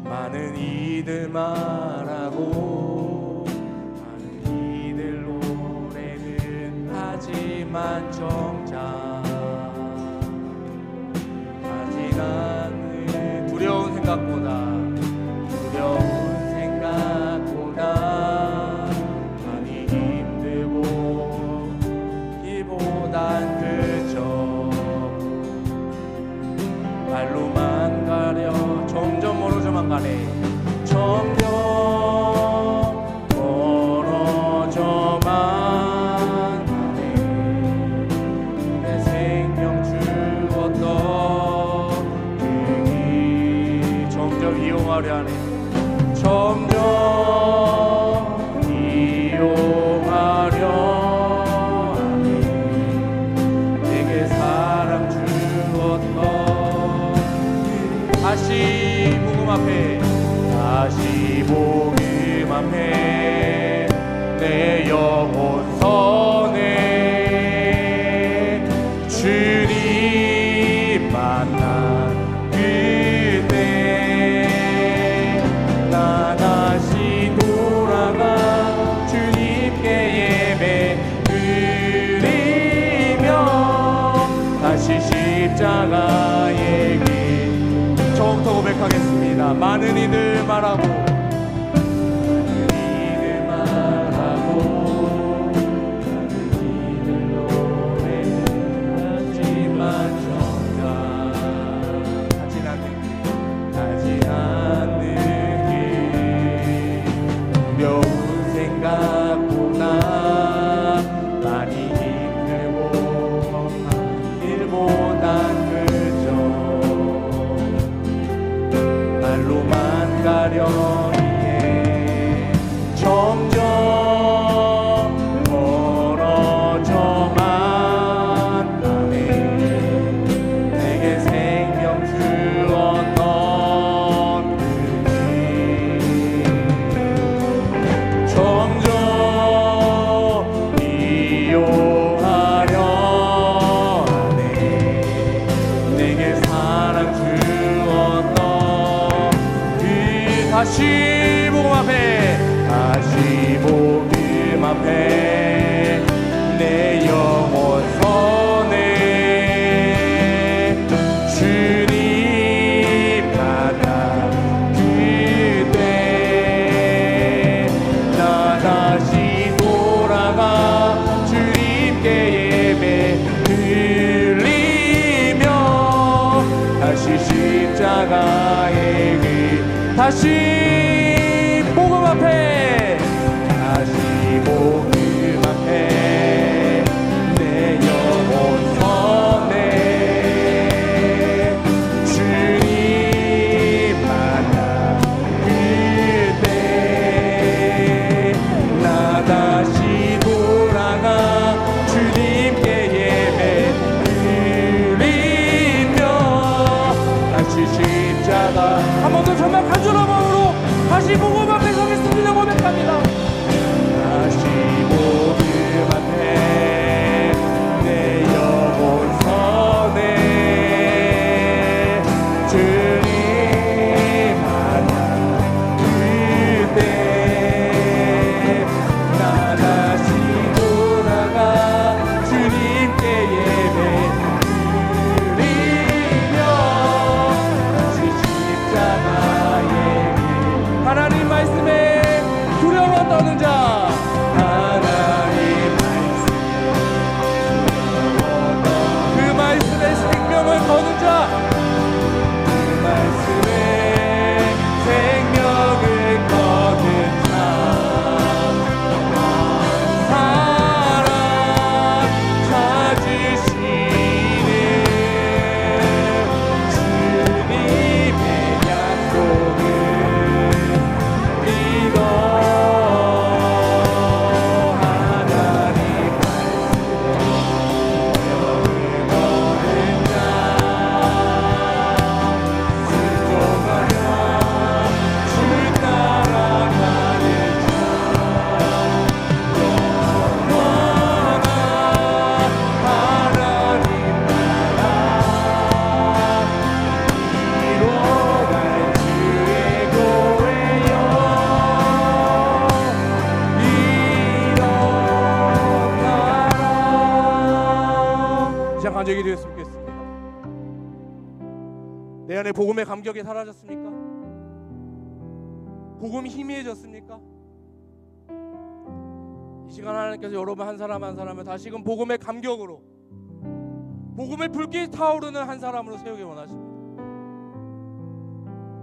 많은 이들 말하고, 많은 이들 노래는 하지만 정작 하진 않는 두려운 생각보다 많이 힘들고 이보단 그저 발로만 가려 점점 멀어져만 가네. 점점 멀어져만 가네. 내 생명 주었던 그이 점점 이용하려 하네. 점점 이용하려 하네. 내게 사랑 주었던 다시 복음 앞에, 다시 복음 앞에 내 영혼 선해. 주님 만난 그때 나 다시 돌아가 주님께 예배 드리며 다시 십자가의 길 처음부터 고백하겠습니다. 많은 이들 말하고, 많은 이들 말하고, 많은 이들 노래하지만 정작 하진 않는 길 두려운 생각보다 많이 힘들고 일보단 그저 말로만 가려니에 점점 멀어져만 가네. 내게 생명 주었던 그길 점점 이용하려 하네. 내게 사랑 주었던 다시 복음 앞에, 다시 복음 앞에 내 영혼 선해. 주님 만난 그때 나 다시 돌아가 주님께 예배 드리며 다시 십자가의 길 다시 복음 앞에, 다시 복음 앞에 내 영혼 선해. 주님 만난 그때 나 다시 돌아가 주님께 예배 드리며 다시 십자가 한 번 더 정말 간절한 마음으로 다시 복음 앞에 서겠습니다. 고백합니다. 다시 복음 앞에 내 영혼 선해. 주님 만난 그때 나 다시 돌아가 주님께 예배 드리며 다시 십자가의 길 하나님 말씀 되게 되었으면 좋겠습니다. 내 안에 복음의 감격이 사라졌습니까? 복음이 희미해졌습니까? 이 시간 하나님께서 여러분 한 사람 한 사람을 다시금 복음의 감격으로, 복음의 불길이 타오르는 한 사람으로 세우기 원하십니다.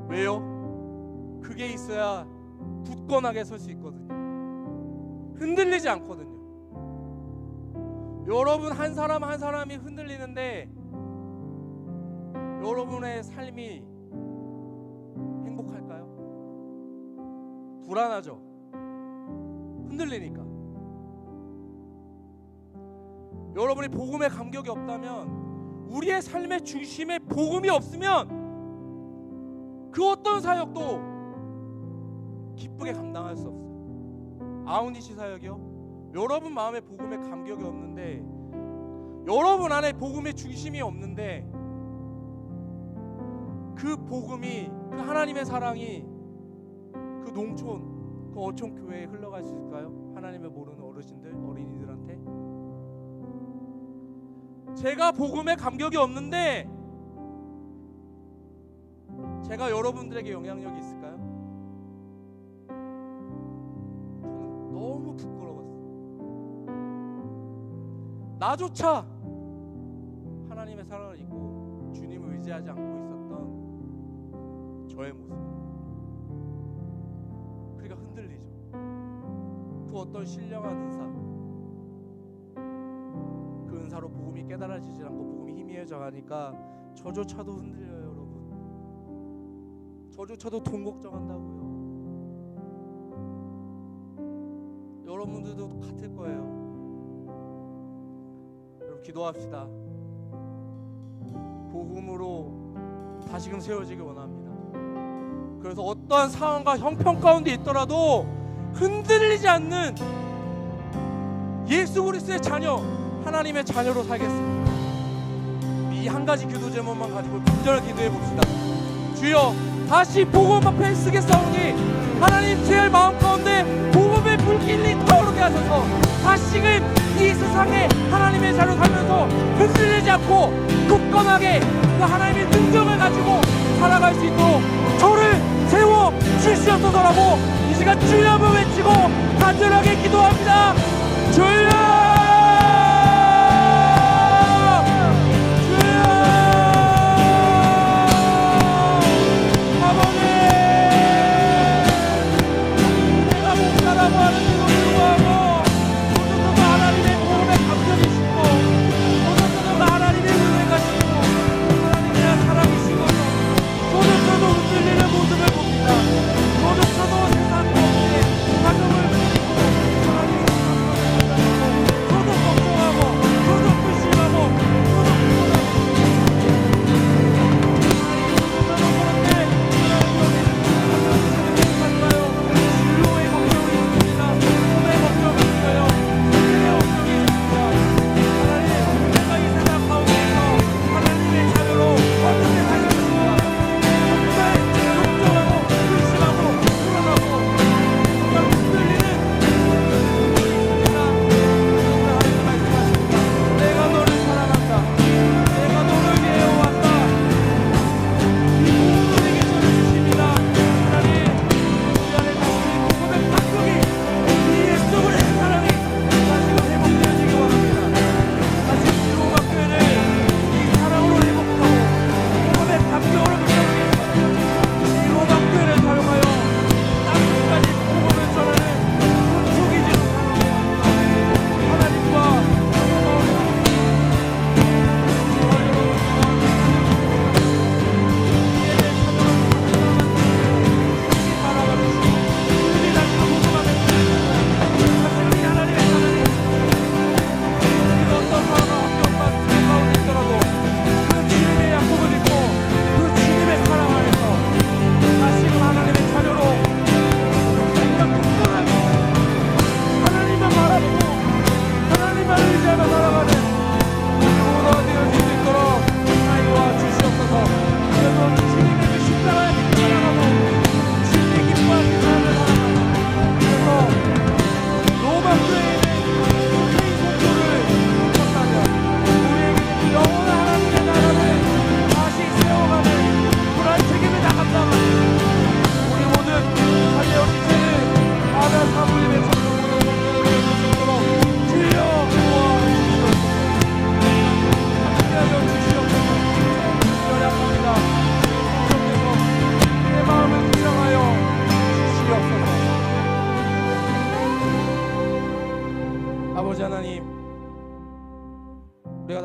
왜요? 그게 있어야 굳건하게 설 수 있거든요. 흔들리지 않거든요. 여러분 한 사람 한 사람이 흔들리는데 여러분의 삶이 행복할까요? 불안하죠. 흔들리니까. 여러분이 복음의 감격이 없다면, 우리의 삶의 중심에 복음이 없으면 그 어떤 사역도 기쁘게 감당할 수 없어요. 아우니시 사역이요? 여러분 마음에 복음의 감격이 없는데, 여러분 안에 복음의 중심이 없는데, 그 복음이, 그 하나님의 사랑이 그 농촌, 그 어촌 교회에 흘러갈 수 있을까요? 하나님을 모르는 어르신들, 어린이들한테. 제가 복음의 감격이 없는데 제가 여러분들에게 영향력이 있을까요? 저는 너무 부끄러웠어요. 나조차 하나님의 사랑을 잊고 주님을 의지하지 않고 있었던 저의 모습. 그러니까 흔들리죠. 그 어떤 신령한 은사, 그 은사로 복음이 깨달아지지 않고 복음이 희미해져 가니까 저조차도 흔들려요. 여러분, 저조차도 돈 걱정한다고요. 여러분들도 같을 거예요. 여러분 기도합시다. 복음으로 다시금 세워지길 원합니다. 그래서 어떠한 상황과 형편 가운데 있더라도 흔들리지 않는 예수 그리스도의 자녀, 하나님의 자녀로 살겠습니다. 이 한 가지 기도 제목만 가지고 간절히 기도해 봅시다. 주여, 다시 복음 앞에 쓰겠사오니 하나님 제 마음 가운데 복음의 불길이 타오르게 하소서. 다시금 이 세상에 하나님의 자녀로 살면서 흔들리지 않고 굳건하게 그 하나님의 능력을 가지고 살아갈 수 있도록 저를 세워 주시옵소서라고 이 시간 주님을 외치고 간절하게 기도합니다. 주여!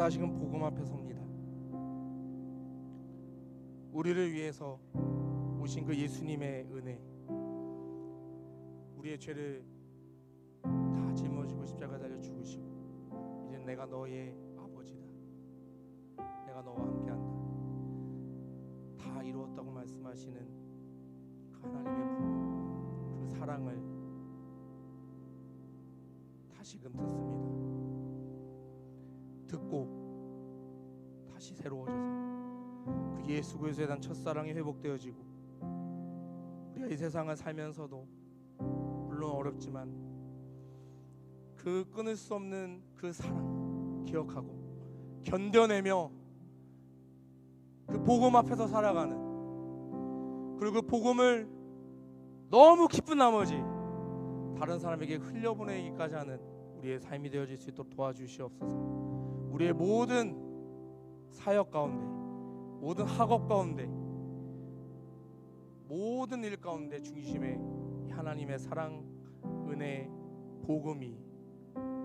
다시금 복음 앞에 섭니다. 우리를 위해서 오신 그 예수님의 은혜, 우리의 죄를 다 짊어지고 십자가 달려 죽으시고 이제 내가 너의 아버지다, 내가 너와 함께한다, 다 이루었다고 말씀하시는 그 하나님의 부름, 그 사랑을 다시금 듣습니다. 듣고 다시 새로워져서 그 예수 그리스도에 대한 첫사랑이 회복되어지고 우리가 이 세상을 살면서도 물론 어렵지만 그 끊을 수 없는 그 사랑 기억하고 견뎌내며 그 복음 앞에서 살아가는, 그리고 그 복음을 너무 기쁜 나머지 다른 사람에게 흘려보내기까지 하는 우리의 삶이 되어질 수 있도록 도와주시옵소서. 우리의 모든 사역 가운데, 모든 학업 가운데, 모든 일 가운데 중심에 하나님의 사랑, 은혜, 복음이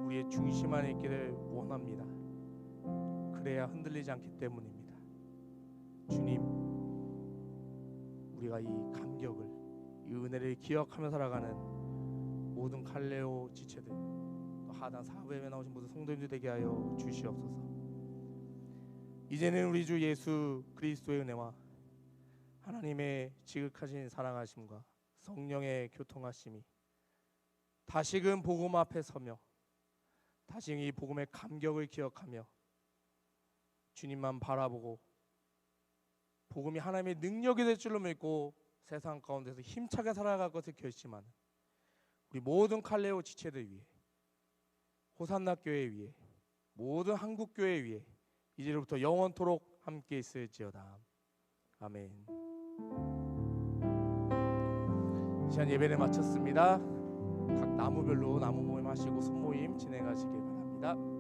우리의 중심 안에 있기를 원합니다. 그래야 흔들리지 않기 때문입니다. 주님, 우리가 이 감격을, 이 은혜를 기억하며 살아가는 모든 칼레오 지체들, 또 하단 사부에 나오신 모든 성도님들 되게 하여 주시옵소서. 이제는 우리 주 예수 그리스도의 은혜와 하나님의 지극하신 사랑하심과 성령의 교통하심이 다시금 복음 앞에 서며 다시 이 복음의 감격을 기억하며 주님만 바라보고 복음이 하나님의 능력이 될 줄로 믿고 세상 가운데서 힘차게 살아갈 것을 결심하는 우리 모든 칼레오 지체들 위해, 호산나 교회 위에, 모든 한국 교회 위에 이제로부터 영원토록 함께 있을지어다. 아멘. 시간 예배를 마쳤습니다. 각 나무별로 나무 모임 하시고 손 모임 진행하시길 바랍니다.